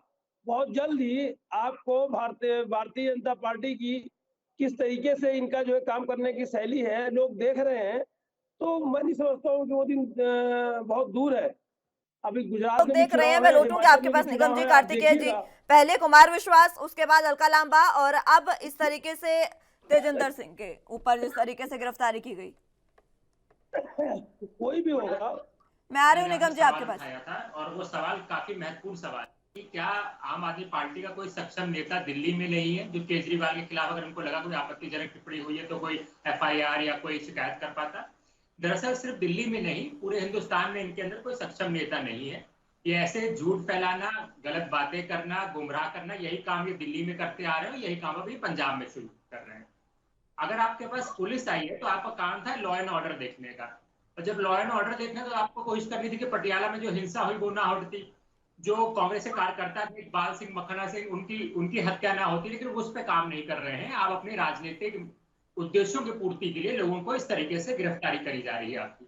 बहुत जल्द ही आपको भारतीय जनता पार्टी की किस तरीके से इनका जो है काम करने की शैली है, लोग देख रहे हैं। तो मैं नहीं समझता हूँ कि वो दिन बहुत दूर है। अभी गुजरात में देख रहे हैं। मैं लौटूंगी आपके पास निगम जी, कार्तिकेय जी। पहले कुमार विश्वास, उसके बाद अलका लांबा, और अब इस तरीके से तेजिंदर सिंह के ऊपर जिस तरीके से गिरफ्तारी की गई। कोई भी होगा। मैं आ रही हूँ निगम जी आपके पास। था और वो सवाल काफी महत्वपूर्ण सवाल कि क्या आम आदमी पार्टी का कोई सक्षम नेता दिल्ली में नहीं है जो केजरीवाल के खिलाफ अगर उनको लगा कोई आपत्तिजनक टिप्पणी हुई है तो कोई एफआईआर या कोई शिकायत कर पाता? दरअसल सिर्फ दिल्ली में नहीं, पूरे हिंदुस्तान में इनके अंदर कोई सक्षम नेता नहीं है। ये ऐसे झूठ फैलाना, गलत बातें करना, गुमराह करना, यही काम ये दिल्ली में करते आ रहे हैं, यही काम अभी पंजाब में शुरू कर रहे हैं। अगर आपके पास पुलिस आई है तो आपका काम था लॉ एंड ऑर्डर देखने का, और जब लॉ एंड ऑर्डर देखना तो आपको कोशिश करनी थी कि पटियाला में जो हिंसा हुई वो ना होती, जो कांग्रेस के कार्यकर्ता थे इकबाल सिंह, मखना सिंह, उनकी हत्या ना होती, लेकिन उस पर काम नहीं कर रहे हैं। आप अपने राजनीतिक उद्देश्यों की पूर्ति के लिए लोगों को इस तरीके से गिरफ्तारी करी जा रही है आपकी।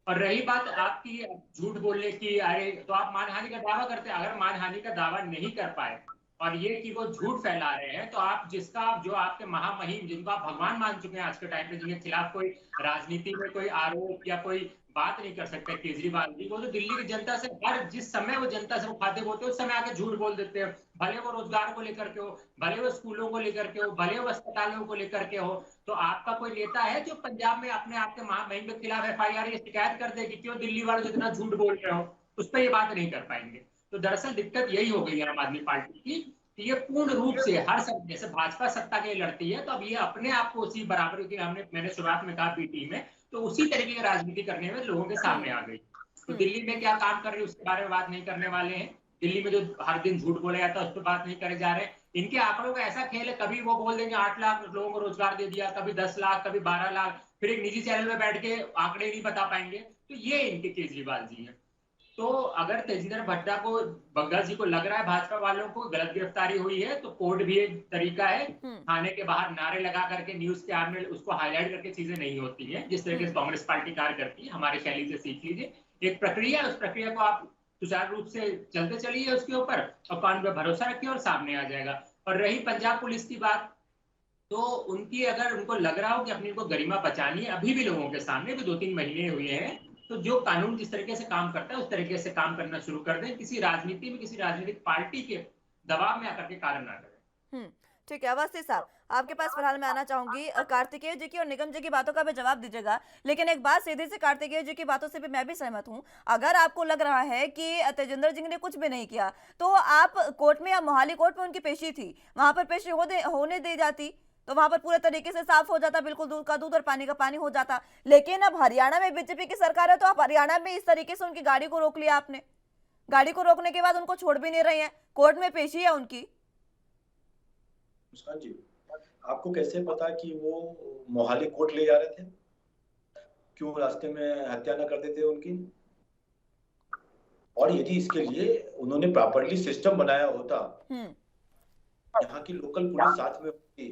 और रही बात आपकी झूठ बोलने की, अरे तो आप मानहानि का दावा करते हैं। अगर मानहानि का दावा नहीं कर पाए और ये कि वो झूठ फैला रहे हैं, तो आप जो आपके महामहिम, जिनको आप भगवान मान चुके हैं आज के टाइम पे, जिनके खिलाफ कोई राजनीति में कोई आरोप या कोई बात नहीं कर सकते, केजरीवाल जी, वो तो दिल्ली की जनता से जिस समय वो जनता से मुखातिब होते हैं उस समय आके झूठ बोल देते हैं। भले वो रोजगार को लेकर के हो, भले वो स्कूलों को लेकर के हो, भले वो अस्पतालों को लेकर के हो। तो आपका कोई नेता है जो पंजाब में अपने आपके महामहिम के खिलाफ एफआईआर या शिकायत कर दे कि क्यों दिल्ली वाले जितना झूठ बोल रहे हो, उस पर ये बात नहीं कर पाएंगे। तो दरअसल दिक्कत यही हो गई है आम आदमी पार्टी की कि ये पूर्ण रूप से हर सब, जैसे भाजपा सत्ता के लिए लड़ती है तो अब ये अपने आप को उसी बराबर की, मैंने शुरुआत में कहा पीटी में, तो उसी तरीके की राजनीति करने में लोगों के सामने आ गई। तो दिल्ली में क्या काम कर रही है उसके बारे में बात नहीं करने वाले हैं। दिल्ली में जो हर दिन झूठ बोला जाता है उस पर बात नहीं करे जा रहे। इनके आंकड़ों का ऐसा खेल है, कभी वो बोल देंगे 8 लाख लोगों को रोजगार दे दिया, कभी 10 लाख, कभी 12 लाख, फिर एक निजी चैनल में बैठ के आंकड़े नहीं बता पाएंगे। तो ये इनके केजरीवाल जी हैं। तो अगर तेजिंदर भट्टा को, बग्गा जी को लग रहा है भाजपा वालों को गलत गिरफ्तारी हुई है, तो कोर्ट भी एक तरीका है। थाने के बाहर नारे लगा करके न्यूज के आगे उसको हाईलाइट करके चीजें नहीं होती है, जिस तरीके से कांग्रेस पार्टी कार्य करती है। हमारी शैली से सीख लीजिए, एक प्रक्रिया, उस प्रक्रिया को आप सुचारू रूप से चलते चलिए उसके ऊपर, और कानून पे भरोसा रखिए और सामने आ जाएगा। और रही पंजाब पुलिस की बात, तो उनकी अगर उनको लग रहा हो कि अपनी को गरिमा बचानी है अभी भी लोगों के सामने, भी 2-3 महीने हुए हैं, तो जो कानून जिस तरीके से काम करता है उस तरीके से काम करना शुरू कर दें। किसी राजनीति में किसी राजनीतिक पार्टी के दबाव में आकर के कार्य ना करें। ठीक है, अवस्थी साहब आपके पास फिलहाल मैं आना चाहूंगी। कार्तिकेय जी की और निगम जी की बातों का भी जवाब दीजिएगा, लेकिन एक बात सीधी सी कार्तिकेय जी की बातों से भी मैं भी सहमत हूं। अगर आपको लग रहा है कि तेजिंदर सिंह ने कुछ भी नहीं किया, तो आप कोर्ट में या मोहाली कोर्ट में उनकी पेशी थी, वहां पर पेशी होने दी जाती, तो वहां पर पूरे तरीके से साफ हो जाता, बिल्कुल दूध का दूध और पानी का पानी हो जाता। लेकिन अब हरियाणा में बीजेपी की सरकार है, तो आप हरियाणा में इस तरीके से उनकी गाड़ी को रोक लिया आपने। गाड़ी को रोकने के बाद उनको छोड़ भी नहीं रहे हैं, कोर्ट में पेशी है उनकी। मुस्कान जी, आपको कैसे पता कि वो मोहाली कोर्ट ले जा रहे थे? क्यों रास्ते में हत्या न कर देते उनकी? और यदि इसके लिए उन्होंने प्रॉपर्ली सिस्टम बनाया होता, यहाँ की लोकल पुलिस साथ में होती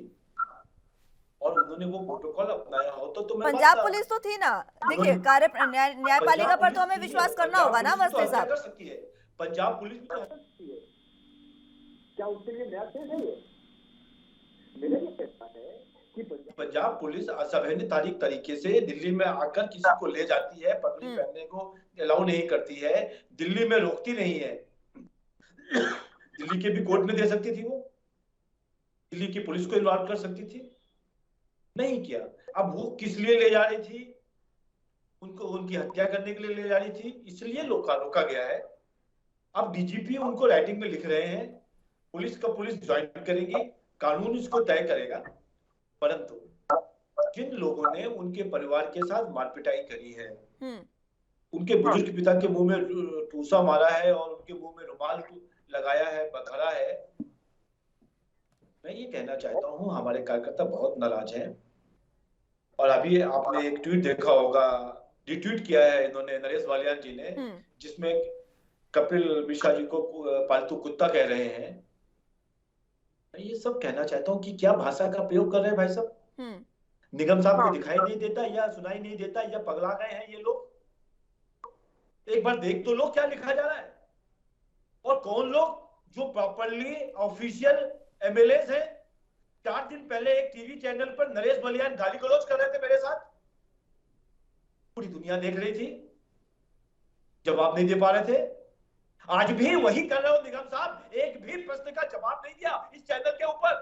और उन्होंने वो प्रोटोकॉल अपनाया होता, तो मैं पंजाब पुलिस तो थी ना। देखिए, न्यायपालिका पर तो हमें विश्वास करना होगा ना अवस्थी साहब। कर सकती है पंजाब पुलिस भी तो कर सकती है, क्या उसके लिए न्याय है? मेरा ये कहना है कि पंजाब पुलिस असंवैधानिक तरीके से दिल्ली में आकर किसी को ले जाती है, पगड़ी पहनने को अलाउ नहीं करती है, दिल्ली में रोकती नहीं है। दिल्ली के भी कोर्ट में दे सकती थी, वो दिल्ली की पुलिस को इन्वॉल्व कर सकती थी, नहीं किया। अब वो किस लिए ले जा रही थी? उनको उनकी हत्या करने के लिए ले जा रही थी, इसलिए रोका गया है। अब डीजीपी उनको राइटिंग में लिख रहे हैं, पुलिस ज्वाइन करेगी, कानून इसको तय करेगा। परंतु जिन लोगों ने उनके परिवार के साथ मारपिटाई करी है, उनके बुजुर्ग पिता के मुंह में टूसा मारा है और उनके मुंह में रुमाल लगाया है, बखरा है, मैं ये कहना चाहता हूं हमारे कार्यकर्ता बहुत नाराज हैं। और अभी आपने एक ट्वीट देखा होगा, रिट्वीट किया है इन्होंने, नरेश वालियान जी ने, जिसमें कपिल मिश्रा जी को पालतू कुत्ता कह रहे हैं। मैं ये सब कहना चाहता हूँ कि क्या भाषा का प्रयोग कर रहे हैं भाई साहब? निगम साहब को दिखाई नहीं देता या सुनाई नहीं देता या पगला गए हैं ये लोग? एक बार देख तो लो क्या लिखा जा रहा है, और कौन लोग जो प्रॉपरली ऑफिशियल एमएलए हैं। 4 दिन पहले एक टीवी चैनल पर नरेश बलियान गाली गलौज कर रहे थे मेरे साथ, पूरी दुनिया देख रही थी, जवाब नहीं दे पा रहे थे। आज भी वही कर रहे हो निगम साहब, एक भी प्रश्न का जवाब नहीं दिया इस चैनल के ऊपर,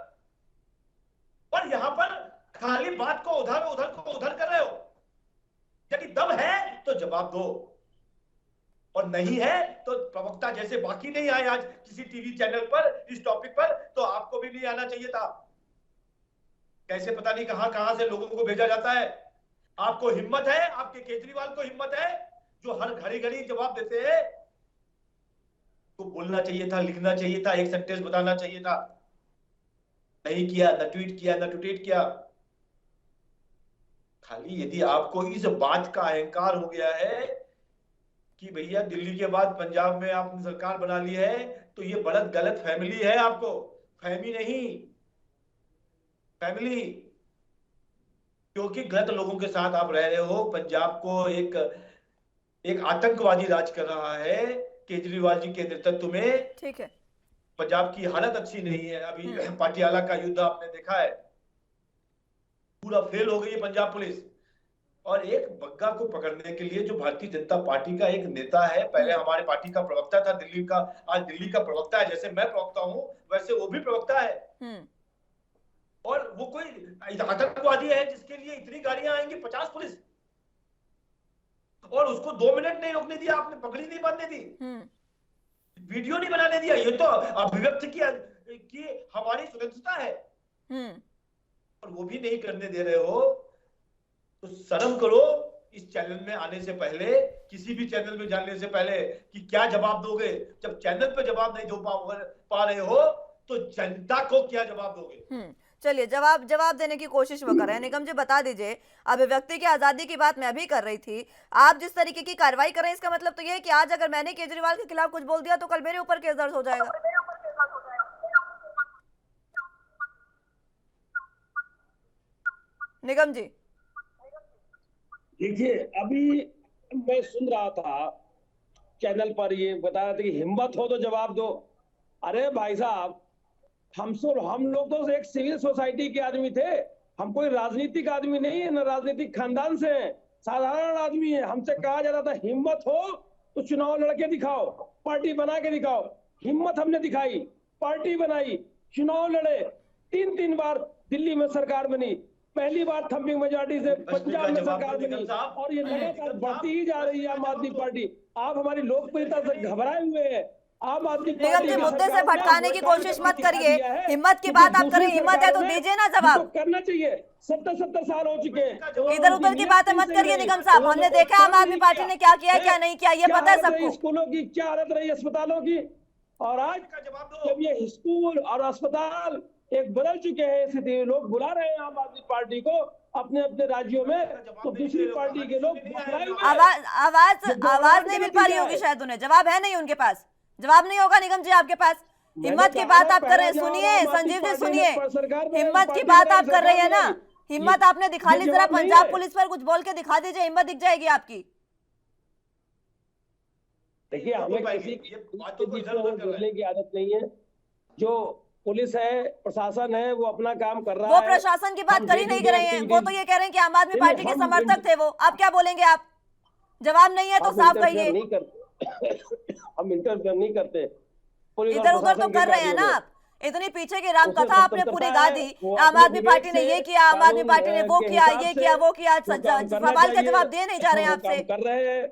और यहां पर खाली बात को उधर कर रहे हो। यदि दम है तो जवाब दो, और नहीं है तो प्रवक्ता जैसे बाकी नहीं आए आज किसी टीवी चैनल पर इस टॉपिक पर, तो आपको भी नहीं आना चाहिए था। कैसे पता नहीं कहां से लोगों को भेजा जाता है। आपको हिम्मत है, आपके केजरीवाल को हिम्मत है, जो हर घड़ी जवाब देते हैं, तो बोलना चाहिए था, लिखना चाहिए था, एक सेंटेंस बताना चाहिए था, नहीं किया, न ट्वीट किया, न ट्वीट किया। खाली यदि आपको इस बात का अहंकार हो गया है कि भैया दिल्ली के बाद पंजाब में आपने सरकार बना ली है, तो ये बड़ा गलत फैमिली है। आपको फैमिली नहीं, फैमिली, क्योंकि गलत लोगों के साथ आप रह रहे हो। पंजाब को एक आतंकवादी राज कर रहा है केजरीवाल जी के नेतृत्व में। ठीक है, पंजाब की हालत अच्छी नहीं है। अभी पाटियाला का युद्ध आपने देखा है, पूरा फेल हो गई है पंजाब पुलिस। और एक बग्गा को पकड़ने के लिए जो भारतीय जनता पार्टी का एक नेता है, पहले हमारे पार्टी का प्रवक्ता था दिल्ली का, आज दिल्ली का प्रवक्ता है। जैसे मैं प्रवक्ता हूं वैसे वो भी प्रवक्ता है, और वो कोई आतंकवादी है जिसके लिए इतनी गाड़ियां आएंगी, 50 पुलिस, और उसको 2 मिनट नहीं रोकने दिया आपने, पगड़ी नहीं बांधने दी, वीडियो नहीं बनाने दिया। ये तो अभिव्यक्ति की हमारी स्वतंत्रता है, और वो भी नहीं करने दे रहे हो, तो शर्म करो। इस चैनल में आने से पहले, किसी भी चैनल में जाने से पहले, कि क्या जवाब दोगे। जब चैनल पे जवाब नहीं दो पा रहे हो, तो जनता को क्या जवाब दोगे? चलिए, जवाब देने की कोशिश वो कर रहे हैं। निगम जी बता दीजिए, अभिव्यक्ति की आजादी की बात मैं भी कर रही थी, आप जिस तरीके की कार्रवाई कर रहे हैं, इसका मतलब तो ये है कि आज अगर मैंने केजरीवाल के खिलाफ कुछ बोल दिया तो कल मेरे ऊपर केस दर्ज हो जाएगा। निगम जी देखिए, अभी मैं सुन रहा था चैनल पर, ये बता रहे थे कि हिम्मत हो तो जवाब दो। अरे भाई साहब, हम लोग तो एक सिविल सोसाइटी के आदमी थे, हम कोई राजनीतिक आदमी नहीं है, न राजनीतिक खानदान से हैं, साधारण आदमी है। हमसे कहा जाता था हिम्मत हो तो चुनाव लड़के दिखाओ, पार्टी बना के दिखाओ। हिम्मत हमने दिखाई, पार्टी बनाई, चुनाव लड़े, 3 बार दिल्ली में सरकार बनी, पहली बार थम्पिंग मेजॉरिटी से पंजाब में सरकार बनी, और ये लगातार बढ़ती ही जा रही है आम आदमी पार्टी। आप हमारी लोकप्रियता से घबराए हुए हैं। आम आदमी निगम जी, मुद्दे से भटकाने की कोशिश मत करिए। हिम्मत की बात आप करें, हिम्मत है तो दीजिए ना जवाब। करना चाहिए, 70 साल हो चुके हैं। इधर उधर की बातें मत करिए निगम साहब, हमने देखा आम आदमी पार्टी ने क्या किया क्या नहीं किया, ये पता है सबको। स्कूलों की क्या हालत रही, अस्पतालों की, और आज जब ये स्कूल और अस्पताल एक बदल चुके हैं स्थिति, लोग बुला रहे हैं आम आदमी पार्टी को अपने अपने राज्यों में, तो दूसरी पार्टी के लोग आवाज नहीं मिल पा रही होगी शायद उन्हें, जवाब है नहीं उनके पास, जवाब नहीं होगा निगम जी आपके पास। हिम्मत की बात आप कर रहे हैं, सुनिए संजीव जी सुनिए, हिम्मत की बात आप कर रहे हैं ना, हिम्मत आपने दिखा ली, जरा पंजाब पुलिस पर कुछ बोल के दिखा दीजिए, हिम्मत दिख जाएगी आपकी। देखिए, हमें किसी बोलने की आदत नहीं है। जो पुलिस है, प्रशासन है, वो अपना काम कर रहा है। वो प्रशासन की बात कर ही नहीं रहे हैं, वो तो ये कह रहे हैं कि आम आदमी पार्टी के समर्थक थे वो। आप क्या बोलेंगे? आप जवाब नहीं है तो साफ कहिए। हम इंटरफेयर नहीं करते, इधर उधर तो कर रहे हैं ना आप। इतनी पीछे की राम कथा आपने पूरी गा दी, आम आदमी पार्टी ने ये किया, आम आदमी पार्टी ने वो किया, ये किया वो किया, सवाल का जवाब दे नहीं जा रहे हैं आपसे। कर रहे हैं,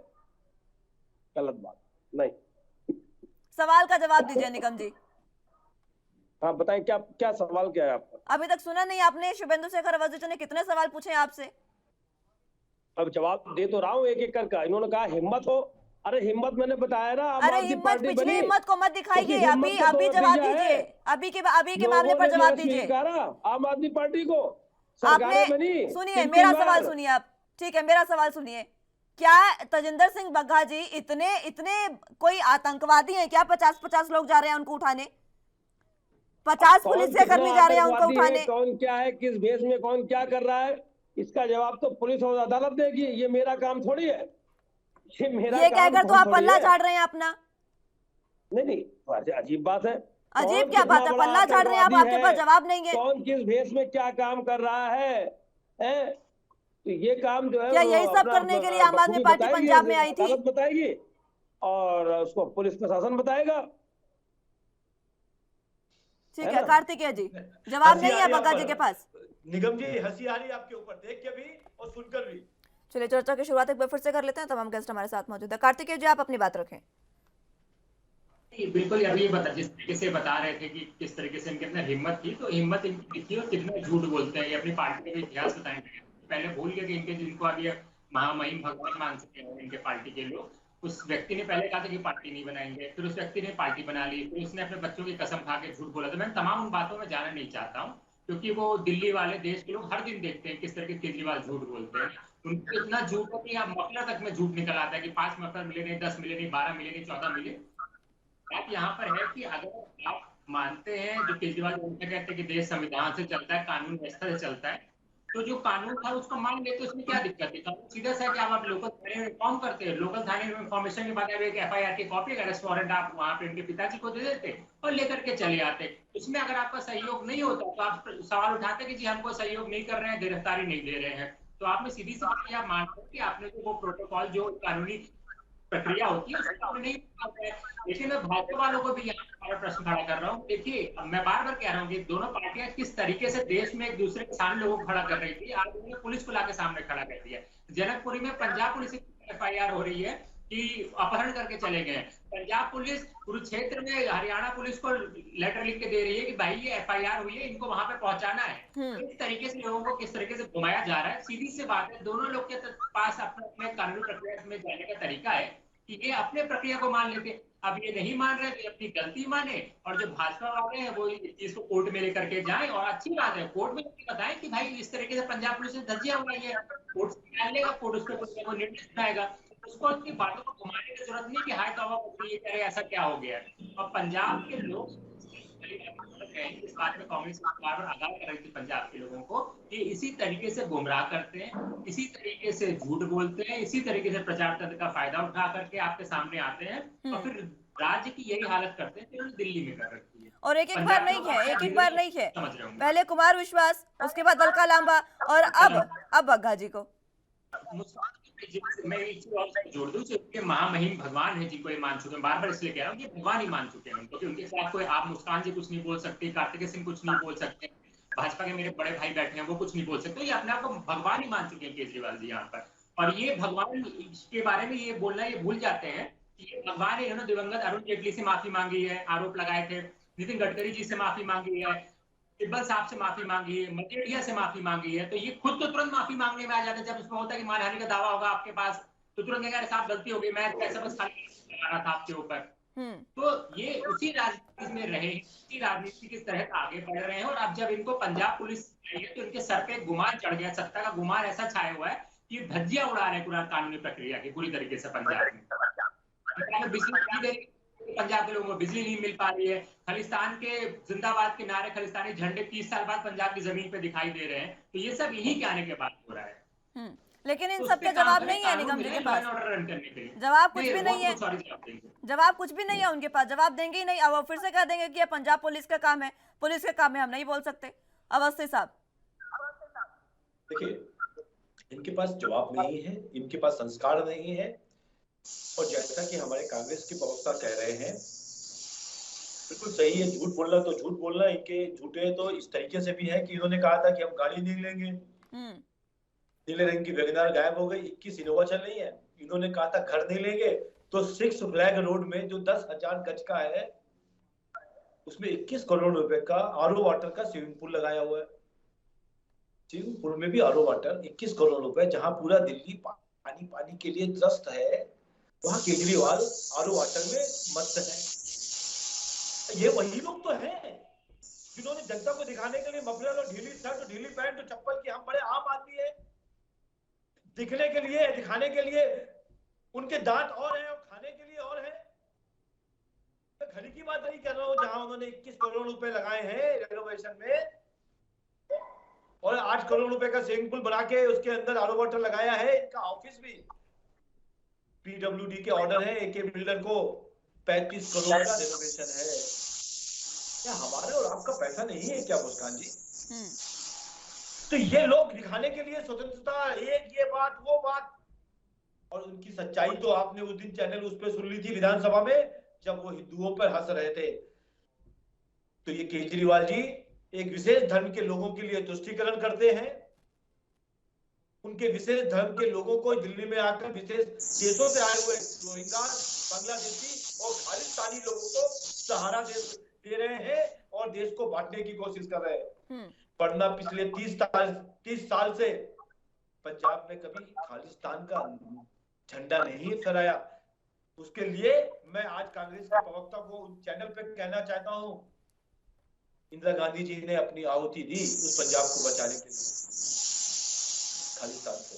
गलत बात नहीं। सवाल का जवाब दीजिए निगम जी। हाँ बताएं, क्या क्या सवाल क्या है आपका? अभी तक सुना नहीं आपने, शुभेंदु शेखर अवस्थी ने कितने सवाल पूछे हैं आपसे? अब जवाब दे तो रहा हूँ एक एक करके। इन्होंने कहा हिम्मत हो, अरे हिम्मत मैंने बताया ना। अरे हिम्मत, पिछली हिम्मत को मत दिखाइए, अभी जवाब दीजिए, अभी के मामले पर जवाब दीजिए। आम आदमी पार्टी को आपने, सुनिए मेरा सवाल सुनिए आप, ठीक है मेरा सवाल सुनिए। क्या तजिंदर सिंह बग्गा जी इतने कोई आतंकवादी हैं क्या? 50 लोग जा रहे हैं उनको उठाने, 50 पुलिस से कर्मी जा रहे हैं उनको उठाने। कौन क्या है, किस भेष में कौन क्या कर रहा है, इसका जवाब तो पुलिस और अदालत देगी। ये मेरा काम थोड़ी है, ये कहकर तो आप पल्ला झाड़ रहे हैं अपना। नहीं, अजीब बात है। अजीब क्या बात है, पल्ला झाड़ रहे हैं आप, आपके पास जवाब नहीं है। कौन किस भेष में क्या काम कर रहा है, तो ये काम जो है क्या यही सब करने के लिए आम आदमी पार्टी पंजाब में आई थी? बताएगी और उसको पुलिस प्रशासन बताएगा। ठीक है कार्तिकेय जी, जवाब नहीं है बग्गा जी के पास। निगम जी, हंसी आ रही है आपके ऊपर, देख के भी और सुनकर भी। चलिए चर्चा की शुरुआत एक बार फिर से कर लेते हैं, तमाम गेस्ट हमारे साथ मौजूद है। कार्तिकेय जी, आप अपनी बात रखें। बिल्कुल, अभी जिस तरीके से बता रहे थे कि किस तरीके से इनके अंदर हिम्मत थी, तो हिम्मत इनकी थी और कितना झूठ बोलते हैं। ये अपनी पार्टी का इतिहास बताएंगे। पहले भूल गए कि इनके जिनको अब ये महामहिम भगवान मानते हैं इनके पार्टी के लोग, उस व्यक्ति ने पहले कहा था कि पार्टी नहीं बनाएंगे, फिर उस व्यक्ति ने पार्टी बना ली, फिर उसने अपने बच्चों की कसम खा के झूठ बोला। तो मैं तमाम उन बातों में जाना नहीं चाहता हूँ, क्योंकि वो दिल्ली वाले देश के लोग हर दिन देखते हैं किस तरह के केजरीवाल झूठ बोलते हैं। उनको इतना झूठ हो कि मफलर तक में झूठ निकल आता है कि 5 मफलर मिले नहीं, 10 मिले नहीं, 12 मिले नहीं, 14 मिले। बात यहाँ पर है कि अगर आप मानते हैं जो केजरीवाल कहते हैं कि देश संविधान से चलता है, कानून व्यवस्था से चलता है, तो जो कानून था उसको मान लेते, तो उसमें क्या दिक्कत है? कानून सीधा सा है कि आप लोकल थाने में इन्फॉर्म करते हैं, लोकल थाने में इन्फॉर्मेशन के बाद एक FIR की कॉपी, अरेस्ट वारंट आप वहाँ पे उनके पिताजी को दे देते और लेकर के चले आते। उसमें अगर आपका सहयोग नहीं होता तो आप सवाल उठाते कि जी हमको सहयोग नहीं कर रहे हैं, गिरफ्तारी नहीं दे रहे हैं। तो आपने सीधी सी बात आप मानते हैं कि आपने जो वो प्रोटोकॉल जो कानूनी प्रक्रिया होती है उसको नहीं है। लेकिन मैं भाजपा वालों को भी यहाँ प्रश्न खड़ा कर रहा हूँ। देखिए, मैं बार बार कह रहा हूँ कि दोनों पार्टियां किस तरीके से देश में एक दूसरे के सामने लोगों को खड़ा कर रही थी, आज उन्होंने पुलिस को लाके सामने खड़ा कर दिया। जनकपुरी में पंजाब पुलिस की FIR हो रही है कि अपहरण करके चले गए। पंजाब पुलिस कुरुक्षेत्र में हरियाणा पुलिस को लेटर लिख के दे रही है कि भाई ये FIR हुई है, इनको वहां पे पहुंचाना है। इस तरीके से लोगों को किस तरीके से घुमाया जा रहा है। सीधी सी बात है, दोनों लोग के पास अपने अपने कानूनी प्रक्रिया में जाने का तरीका है कि ये अपने प्रक्रिया को मान लेते। अब ये नहीं मान रहे तो अपनी गलती माने, और जो भाजपा वाले हैं वो इसको कोर्ट में लेकर के जाएं। और अच्छी बात है, कोर्ट में बताएं कि भाई इस तरीके से पंजाब पुलिस ने धज्जियां उड़ाई है, कोर्ट से मान लेगा, कोर्ट उस पर निर्णय सुनाएगा। उसको अपनी बातों को घुमाने की जरूरत नहीं कि हाय तो ये करे ऐसा क्या हो गया। और पंजाब के लोग इस बात में कांग्रेस बार बार आगाह कर रही थी पंजाब के लोगों को कि इसी तरीके से गुमराह करते हैं, इसी तरीके से झूठ बोलते हैं, इसी तरीके से प्रचार तंत्र का फायदा उठा करके आपके सामने आते हैं और फिर राज्य की यही हालत करते हैं तो उन्होंने दिल्ली में कर रखी है। और एक एक बार नहीं है, एक एक बार नहीं है। समझ रहे होंगे। पहले कुमार विश्वास, उसके बाद अलका लांबा और अब बग्गा जी को। मैं एक चीज और जोड़ दूं, कि महामहिम भगवान है जी को ये मान चुके हैं, बार बार इसलिए कह रहा हूँ कि भगवान ही मान चुके हैं उनको, कि उनके खिलाफ कोई आप मुस्कान जी कुछ नहीं बोल सकते, कार्तिकेय सिंह कुछ नहीं बोल सकते, भाजपा के मेरे बड़े भाई बैठे हैं वो कुछ नहीं बोल सकते, ये अपने आप को भगवान ही मान चुके हैं केजरीवाल जी यहाँ पर। और ये भगवान के बारे में ये बोलना ये भूल जाते हैं कि ये भगवान है, इन्होंने दिवंगत अरुण जेटली से माफी मांगी है, आरोप लगाए थे, नितिन गडकरी जी से माफी मांगी है, सिब्बल साहब से माफी मांगी है, मटेरिया से माफी मांगी है, तो ये खुद तो तुरंत माफी मांगने में आ जाते हैं। जब उसमें होता है कि मानहानि का दावा होगा आपके पास तो तुरंत कहेगा साहब गलती हो गई, मैं ऐसा बस खाली लगाना था आपके ऊपर। तो ये उसी राजनीति में रहे, उसी राजनीति के तहत आगे बढ़ रहे हैं। और अब जब इनको पंजाब पुलिस आई है तो इनके सर पे गुमान चढ़ गया, सत्ता का गुमान ऐसा छाया हुआ है कि धज्जियां उड़ा रहे हैं पूरा कानूनी प्रक्रिया की पूरी तरीके से। पंजाब में बिजली, पंजाब के लोगों को बिजली नहीं मिल पा रही है, खालिस्तान के जिंदाबाद के नारे, खालिस्तानी झंडे 30 साल बाद पंजाब की जमीन पे दिखाई दे रहे हैं, तो ये सब यही के आने के बाद हो रहा है। लेकिन इन सब का जवाब नहीं है निगम जी के पास, जवाब कुछ भी नहीं है, जवाब कुछ भी नहीं है उनके पास, जवाब देंगे ही नहीं। अब वो फिर से कह देंगे कि ये पंजाब पुलिस का काम है, पुलिस का काम है, हम नहीं बोल सकते। अवस्थी साहब देखिए, इनके पास जवाब नहीं है, इनके पास संस्कार नहीं है, और जैसा कि हमारे कांग्रेस के प्रवक्ता कह रहे हैं बिल्कुल सही है, झूठ बोलना तो झूठ बोलना। इनके झूठे तो इस तरीके से भी है कि इन्होंने कहा था कि हम गाड़ी नहीं लेंगे, नीले रंग की वैगनआर गायब हो गई, 21 इनोवा चल रही है। इन्होंने कहा था घर नहीं लेंगे, तो 6 फ्लैग रोड में जो 10,000 गज का है उसमें 21 करोड़ रुपए का आरओ वाटर का स्विमिंग पूल लगाया हुआ है। स्विमिंग पूल में भी आरओ वाटर 21 करोड़ रुपए, जहां पूरा दिल्ली पानी के लिए त्रस्त है, वहां केजरीवाल आरओ वाटर में मस्त है। ये वही लोग तो हैं जिन्होंने जनता को दिखाने के लिए मफलर और ढीली शर्ट और ढीली पैंट और चप्पल की, हम बड़े आम आदमी है, दिखने के लिए, दिखाने के लिए। उनके दांत और हैं और खाने के लिए और है। मैं घड़ी की बात नहीं कर रहा हूं, जहां उन्होंने 21 करोड़ रुपए लगाए हैं रेनोवेशन में और 8 करोड़ रुपए का स्विमिंग पूल बना के उसके अंदर आरओ वाटर लगाया है। इनका ऑफिस भी पीडब्ल्यूडी के ऑर्डर है, एके बिल्डर को 35 करोड़ का रेनोवेशन है। क्या हमारे और आपका पैसा नहीं है क्या मुस्कान जी? तो ये लोग दिखाने के लिए स्वतंत्रता, एक ये बात वो बात, और उनकी सच्चाई तो आपने उस दिन चैनल उस पर सुन ली थी विधानसभा में, जब वो हिंदुओं पर हंस रहे थे। तो ये केजरीवाल जी एक विशेष धर्म के लोगों के लिए तुष्टीकरण करते हैं, उनके विशेष धर्म के लोगों को दिल्ली में आकर विशेष देशों से आए हुए रोहिंग्या, बांग्लादेशी और खालिस्तानी लोगों को सहारा दे रहे हैं और देश को बांटने की कोशिश कर रहे हैं। पढ़ना पिछले 30 साल से पंजाब में कभी खालिस्तान का झंडा नहीं फहराया। उसके लिए मैं आज कांग्रेस के प्रवक्ता को चैनल पे कहना चाहता हूं, इंदिरा गांधी जी ने अपनी आहुति दी उस पंजाब को बचाने के लिए खालिस्तान से,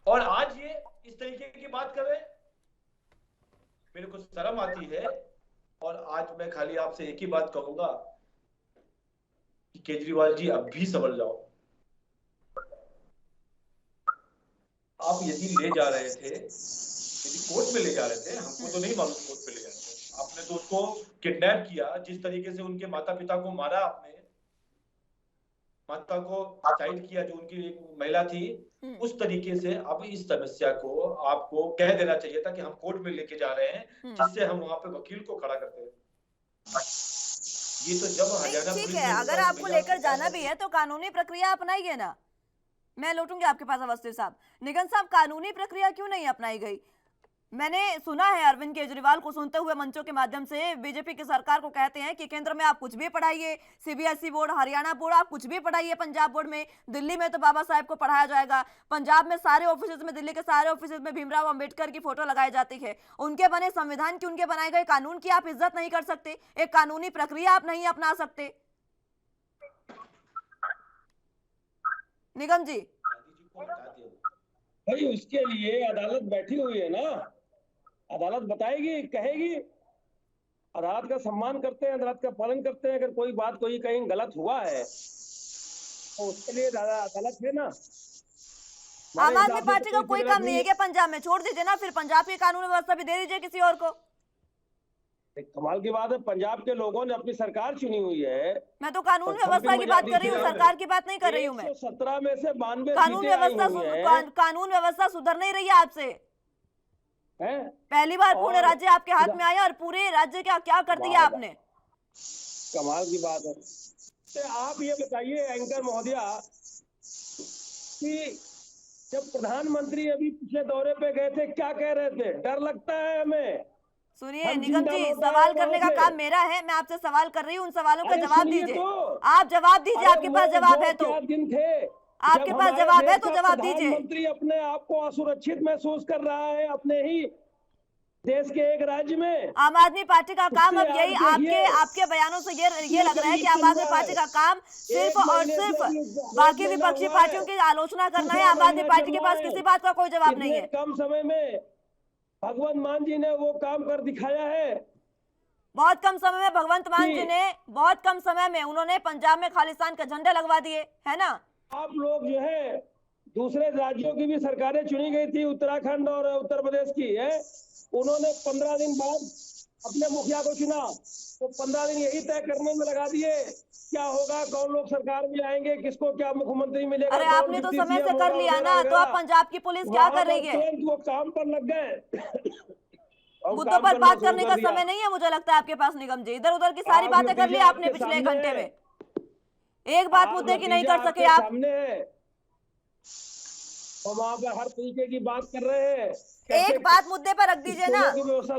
और आज ये इस तरीके की बात कर रहे हैं। मेरे को शर्म आती है। और आज मैं खाली आपसे एक ही बात कहूंगा कि केजरीवाल जी अब भी संभल जाओ। आप यदि ले जा रहे थे, यदि कोर्ट में ले जा रहे थे, हमको तो नहीं मालूम कोर्ट में ले जा रहे थे, आपने तो उसको किडनैप किया, जिस तरीके से उनके माता पिता को मारा, आपने माता को साइड किया जो उनकी एक महिला थी, उस तरीके से अब इस समस्या को आपको कह देना चाहिए था कि हम कोर्ट में लेके जा रहे हैं, जिससे हम वहां पे वकील को खड़ा करते हैं। ये तो जब हरियाणा ठीक है, अगर आपको लेकर जाना भी है तो कानूनी प्रक्रिया अपनाइए ना। मैं लौटूंगी आपके पास अवस्थी साहब। निगम साहब, कानूनी प्रक्रिया क्यों नहीं अपनाई गई? मैंने सुना है अरविंद केजरीवाल को सुनते हुए मंचों के माध्यम से बीजेपी की सरकार को कहते हैं कि केंद्र में आप कुछ भी पढ़ाइए, सीबीएसई बोर्ड, हरियाणा बोर्ड, आप कुछ भी पढ़ाइए, पंजाब बोर्ड में, दिल्ली में तो बाबा साहेब को पढ़ाया जाएगा, पंजाब में सारे ऑफिस में, दिल्ली के सारे ऑफिस में भीमराव अंबेडकर की फोटो लगाई जाती है। उनके बने संविधान की, उनके बनाए गए कानून की आप इज्जत नहीं कर सकते, एक कानूनी प्रक्रिया आप नहीं अपना सकते। निगम जी, भाई उसके लिए अदालत बैठी हुई है ना, अदालत बताएगी, कहेगी। अदालत का सम्मान करते हैं, अदालत का पालन करते हैं। अगर कोई बात कोई कहीं गलत हुआ है तो उसके लिए अदालत है ना। आम आदमी पार्टी का कोई काम नहीं है क्या पंजाब में? छोड़ दीजिए ना, फिर पंजाब की कानून व्यवस्था भी दे दीजिए किसी और को। कमाल की बात है, पंजाब के लोगों ने अपनी सरकार चुनी हुई है। मैं तो कानून व्यवस्था की बात कर रही हूँ, सरकार की बात नहीं कर रही हूँ मैं। 117 में से 92 कानून व्यवस्था सुधर नहीं रही है आपसे। पहली बार पूरे राज्य आपके हाथ में आया और पूरे राज्य का क्या कर दिया आपने? कमाल की बात है। तो आप ये बताइए एंकर महोदया कि जब प्रधानमंत्री अभी पिछले दौरे पे गए थे क्या कह रहे थे? डर लगता है हमें। सुनिए निगम जी, सवाल करने का काम मेरा है, मैं आपसे सवाल कर रही हूँ, उन सवालों का जवाब दीजिए। आप जवाब दीजिए, आपके पास जवाब है तो। दिन थे आपके पास जवाब है तो जवाब दीजिए। प्रधानमंत्री अपने आप को असुरक्षित महसूस कर रहा है अपने ही देश के एक राज्य में। आम आदमी पार्टी का काम अब यही, आपके बयानों से ये लग रहा है कि आम आदमी पार्टी का काम सिर्फ और सिर्फ बाकी विपक्षी पार्टियों की आलोचना करना है। आम आदमी पार्टी के पास किसी बात का कोई जवाब नहीं है। कम समय में भगवंत मान जी ने वो काम कर दिखाया है। बहुत कम समय में भगवंत मान जी ने, बहुत कम समय में उन्होंने पंजाब में खालिस्तान का झंडा लगवा दिए, है ना? आप लोग जो है दूसरे राज्यों की भी सरकारें चुनी गई थी, उत्तराखंड और उत्तर प्रदेश की है, उन्होंने 15 दिन बाद अपने मुखिया को चुना, तो 15 दिन यही तय करने में लगा दिए क्या होगा, कौन लोग सरकार में आएंगे, किसको क्या मुख्यमंत्री मिलेगा। अरे आपने तो समय से कर लिया ना, तो अब पंजाब की पुलिस क्या कर रही है? वो काम पर लग गए। मुद्दों पर बात करने का समय नहीं है मुझे लगता है आपके पास निगम जी। इधर उधर की सारी बातें कर ली आपने पिछले 1 घंटे में, एक बात मुद्दे की नहीं कर सके आप। और वहाँ पे हर तरीके की बात कर रहे हैं। एक बात मुद्दे पर रख दीजिए ना,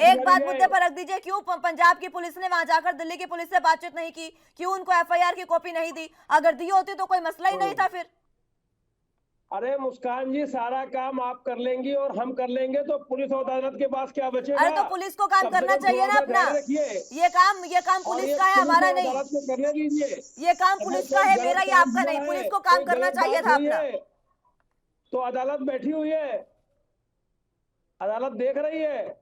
एक बात मुद्दे पर रख दीजिए। क्यों पंजाब की पुलिस ने वहां जाकर दिल्ली की पुलिस से बातचीत नहीं की? क्यों उनको एफआईआर की कॉपी नहीं दी? अगर दी होती तो कोई मसला ही नहीं था फिर। अरे मुस्कान जी, सारा काम आप कर लेंगी और हम कर लेंगे तो पुलिस और अदालत के पास क्या बचेगा? अरे तो पुलिस को काम करना चाहिए ना अपना। ये काम पुलिस का है, हमारा नहीं। करने दीजिए। ये काम पुलिस का है, मेरा या आपका नहीं। पुलिस को काम करना चाहिए था अपना। तो अदालत बैठी हुई है, अदालत देख रही है।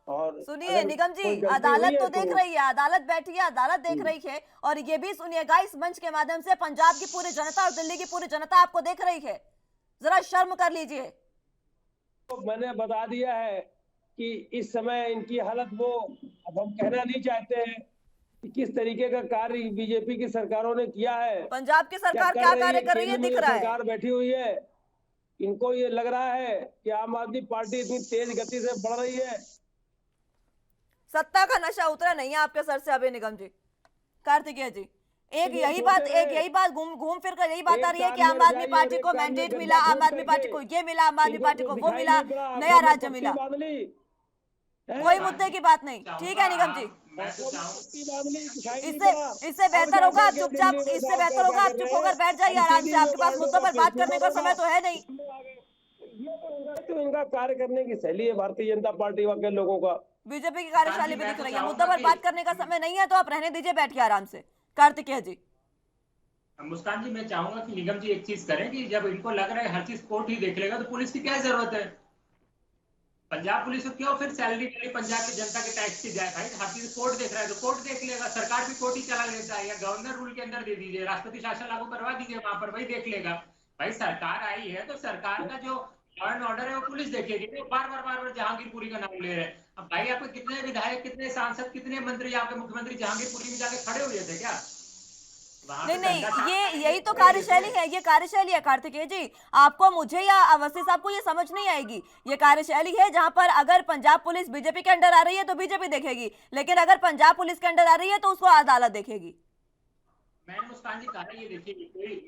और सुनिए निगम जी, अदालत तो देख रही है, अदालत बैठी है, अदालत देख रही है। और ये भी सुनिएगा इस मंच के माध्यम से, पंजाब की पूरी जनता और दिल्ली की पूरी जनता आपको देख रही है। जरा शर्म कर लीजिए। तो मैंने बता दिया है कि इस समय इनकी हालत, वो अब हम कहना नहीं चाहते हैं कि किस तरीके का कार्य बीजेपी की सरकारों ने किया है। पंजाब की सरकार क्या कार्य कर रही है दिख रहा है। सरकार बैठी हुई है, इनको ये लग रहा है कि आम आदमी पार्टी इतनी तेज गति से बढ़ रही है। सत्ता का नशा उतरा नहीं है आपके सर से अभी निगम जी। कार्तिकेय जी, एक यही बात घूम फिर कर यही बात आ रही है कि आम आदमी पार्टी को मैंडेट मिला, आम आदमी पार्टी को ये मिला, आम आदमी पार्टी को वो मिला, नया राज्य मिला। कोई मुद्दे की बात नहीं। ठीक है निगम जी, इससे बेहतर होगा आप चुपचाप, इससे बेहतर होगा आप चुप होकर बैठ जाइए आराम से। आपके पास मुद्दों पर बात करने का समय तो है नहीं। तो इनका कार्य करने की शैली है भारतीय जनता पार्टी के लोगों का। बीजेपी की कार्यशैली भी दिख रही है। मुद्दों पर बात करने का समय नहीं है तो आप रहने दीजिए, बैठिए आराम से। कार्तिकेय जी, मुस्कान जी, मैं चाहूंगा कि निगम जी एक चीज करें कि जब इनको लग रहा है हर चीज कोर्ट ही देख लेगा तो पुलिस की क्या जरूरत है? पंजाब पुलिस को क्यों फिर सैलरी के लिए पंजाब की जनता के टैक्स की जाए? भाई हर चीज कोर्ट देख रहा है तो कोर्ट देख लेगा। सरकार भी कोर्ट ही चला लेता है, या गवर्नर रूल के अंदर दे दीजिए, राष्ट्रपति शासन लागू करवा दीजिए, वहां पर वही देख लेगा। भाई सरकार आई है तो सरकार का जो लॉ एंड ऑर्डर है वो पुलिस देखेगी। तो बार बार जहांगीरपुरी का नाम ले रहे हैं। अब भाई आपके कितने विधायक, कितने सांसद, कितने मंत्री, आपके मुख्यमंत्री जहांगीरपुरी में जाके खड़े हुए थे क्या? नहीं, ये यही तो कार्यशैली है, ये कार्यशैली है कार्तिकेय जी। आपको, मुझे या अवस्थी साहब को ये समझ नहीं आएगी। ये कार्यशैली है जहां पर अगर पंजाब पुलिस बीजेपी के अंडर आ रही है तो बीजेपी देखेगी, लेकिन अगर पंजाब पुलिस के अंडर आ रही है तो उसको अदालत देखेगी। मैंने मुस्कान जी कहा, ये देखिए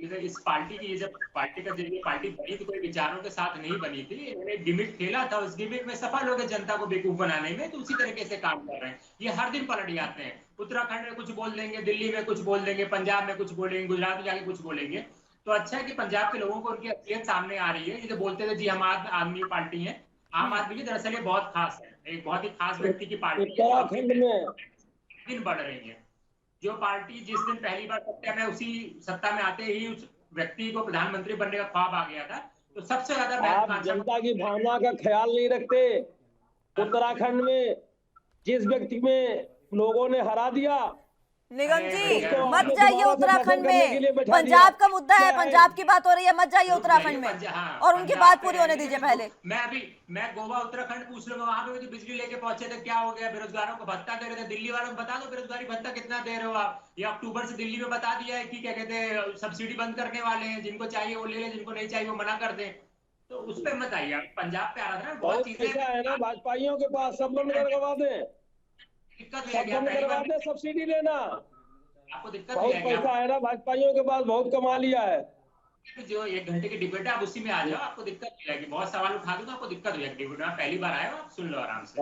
कोई इस पार्टी की, जब पार्टी का जरिए पार्टी बनी तो कोई विचारों के साथ नहीं बनी थी। इन्होंने गिमिक खेला था, उस गिमिक में सफल हो गए जनता को बेवकूफ बनाने में, तो उसी तरीके से काम कर रहे हैं। ये हर दिन पलट जाते हैं। उत्तराखंड में कुछ बोल देंगे, दिल्ली में कुछ बोल देंगे, पंजाब में कुछ बोलेंगे, गुजरात में जाके कुछ बोलेंगे। तो अच्छा है कि पंजाब के लोगों को उनकी असलियत सामने आ रही है। ये बोलते थे जी हम आदमी पार्टी है, आम आदमी की दरअसल ये बहुत खास है, एक बहुत ही खास व्यक्ति की पार्टी दिन बढ़ रही है। जो पार्टी जिस दिन पहली बार सत्ता में, उसी सत्ता में आते ही उस व्यक्ति को प्रधानमंत्री बनने का ख्वाब आ गया था। तो सबसे ज्यादा आप जनता की भावना का ख्याल नहीं रखते। उत्तराखंड में जिस व्यक्ति में लोगों ने हरा दिया, निगम जी उसको मत आपने जाइए दोबारा से उत्तराखंड दखल करने के लिए में, बैठा पंजाब दिया। का मुद्दा है, क्या है? पंजाब की बात हो रही है, मत जाइए उत्तराखंड में हाँ, और उनकी पंजाब बात पे पूरी होने रहेंगे। दीजिए पहले। मैं गोवा उत्तराखंड पूछ रहा हूँ, वहां पे भी तो बिजली लेके पहुंचे थे, क्या हो गया? बेरोजगारों को भत्ता दे रहे थे, दिल्ली वालों को बता दो बेरोजगारी भत्ता कितना दे रहे हो आप। ये अक्टूबर से दिल्ली में बता दिया है कि क्या कहते हैं सब्सिडी बंद करने वाले हैं, जिनको चाहिए वो ले ले, जिनको नहीं चाहिए वो मना कर दे। तो उस पर मत आइए आप, पंजाब पे आ रहा था ना, बहुत बहुत चीजें पैसा है ना भाजपाइयों के पास, सब बंद करवा दें, दिक्कत हो सब जाएगी। आप बंद पहली करवा बार दें सब्सिडी लेना। आपको दिक्कत हो बहुत जाएगी। पैसा है ना भाजपाइयों के पास, बहुत कमा लिया है। जो 1 घंटे की डिबेट है आप उसी में आ जाओ, आपको दिक्कत हो जाएगी। बहुत सवाल उठा दूंगा, आपको दिक्कत हो जाएगी। डिबेट में पहली बार आए हो, आप सुन लो आराम से।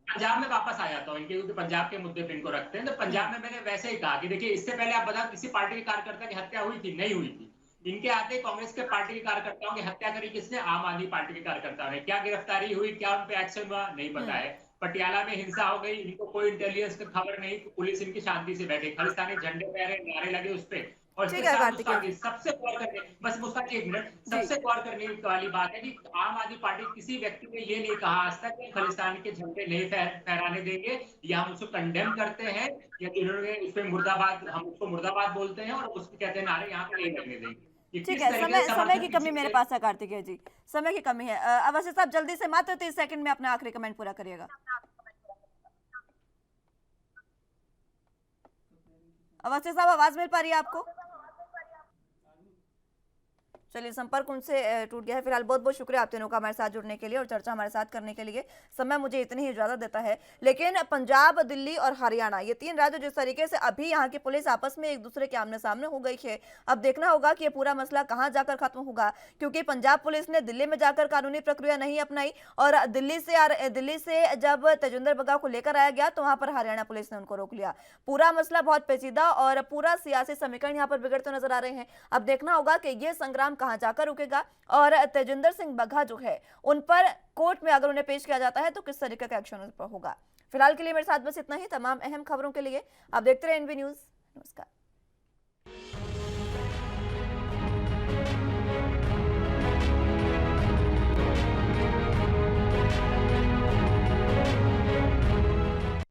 पंजाब में वापस आ जाता हूँ इनके, क्योंकि पंजाब के मुद्दे पे इनको रखते हैं। तो पंजाब में मैंने वैसे ही कहा कि देखिए, इससे पहले आप बताओ किसी पार्टी के कार्यकर्ता की हत्या हुई थी? नहीं हुई थी। इनके आते कांग्रेस के पार्टी के कार्यकर्ताओं की हत्या करी किसने? आम आदमी पार्टी के कार्यकर्ताओं ने। क्या गिरफ्तारी हुई, क्या उन पे एक्शन हुआ? नहीं पता है। पटियाला में हिंसा हो गई, इनको कोई इंटेलिजेंस की खबर नहीं, पुलिस इनकी शांति से बैठे, खालिस्तानी झंडे पहरे, नारे लगे उस पे। और ठीक है कार्तिकेय, सबसे गौर करने, बस मुस्कान 1 मिनट, सबसे गौर करने वाली बात है कि आम आदमी पार्टी किसी व्यक्ति ने ये नहीं कहा आज तक कि खालिस्तान के झंडे नहीं फहराने देंगे, या हम उसको कंडेम करते हैं, या जिन्होंने उस पर मुर्दाबाद, हम उसको मुर्दाबाद बोलते हैं और उसको कहते हैं नारे यहाँ पे नहीं लगने देंगे। ठीक है, समय की कमी मेरे पास है कार्तिकेय जी, समय की कमी है। अवश्य साहब जल्दी से मात्र 30 सेकंड में अपना आखिरी कमेंट पूरा करिएगा। अवश्य साहब आवाज मिल पा रही है आपको? चलिए संपर्क उनसे टूट गया है। फिलहाल बहुत बहुत शुक्रिया आप तीनों का हमारे साथ जुड़ने के लिए और चर्चा हमारे साथ करने के लिए। समय मुझे इतनी ही इजाजत देता है, लेकिन पंजाब, दिल्ली और हरियाणा, ये 3 राज्य जिस तरीके से अभी यहाँ की पुलिस आपस में एक दूसरे के आमने सामने हो गई है, अब देखना होगा कि ये पूरा मसला कहाँ जाकर खत्म होगा। क्योंकि पंजाब पुलिस ने दिल्ली में जाकर कानूनी प्रक्रिया नहीं अपनाई और दिल्ली से जब तेजिंदर बग्गा को लेकर आया गया तो वहां पर हरियाणा पुलिस ने उनको रोक लिया। पूरा मसला बहुत पेचीदा और पूरा सियासी समीकरण यहाँ पर बिगड़ते नजर आ रहे हैं। अब देखना होगा कि ये संग्राम कहां जाकर रुकेगा और तेजिंदर सिंह बग्गा जो है उन पर कोर्ट में अगर उन्हें पेश किया जाता है तो किस तरीके का एक्शन उस पर होगा। फिलहाल के लिए मेरे साथ बस इतना ही। तमाम अहम खबरों के लिए आप देखते रहे एनबी न्यूज। नमस्कार।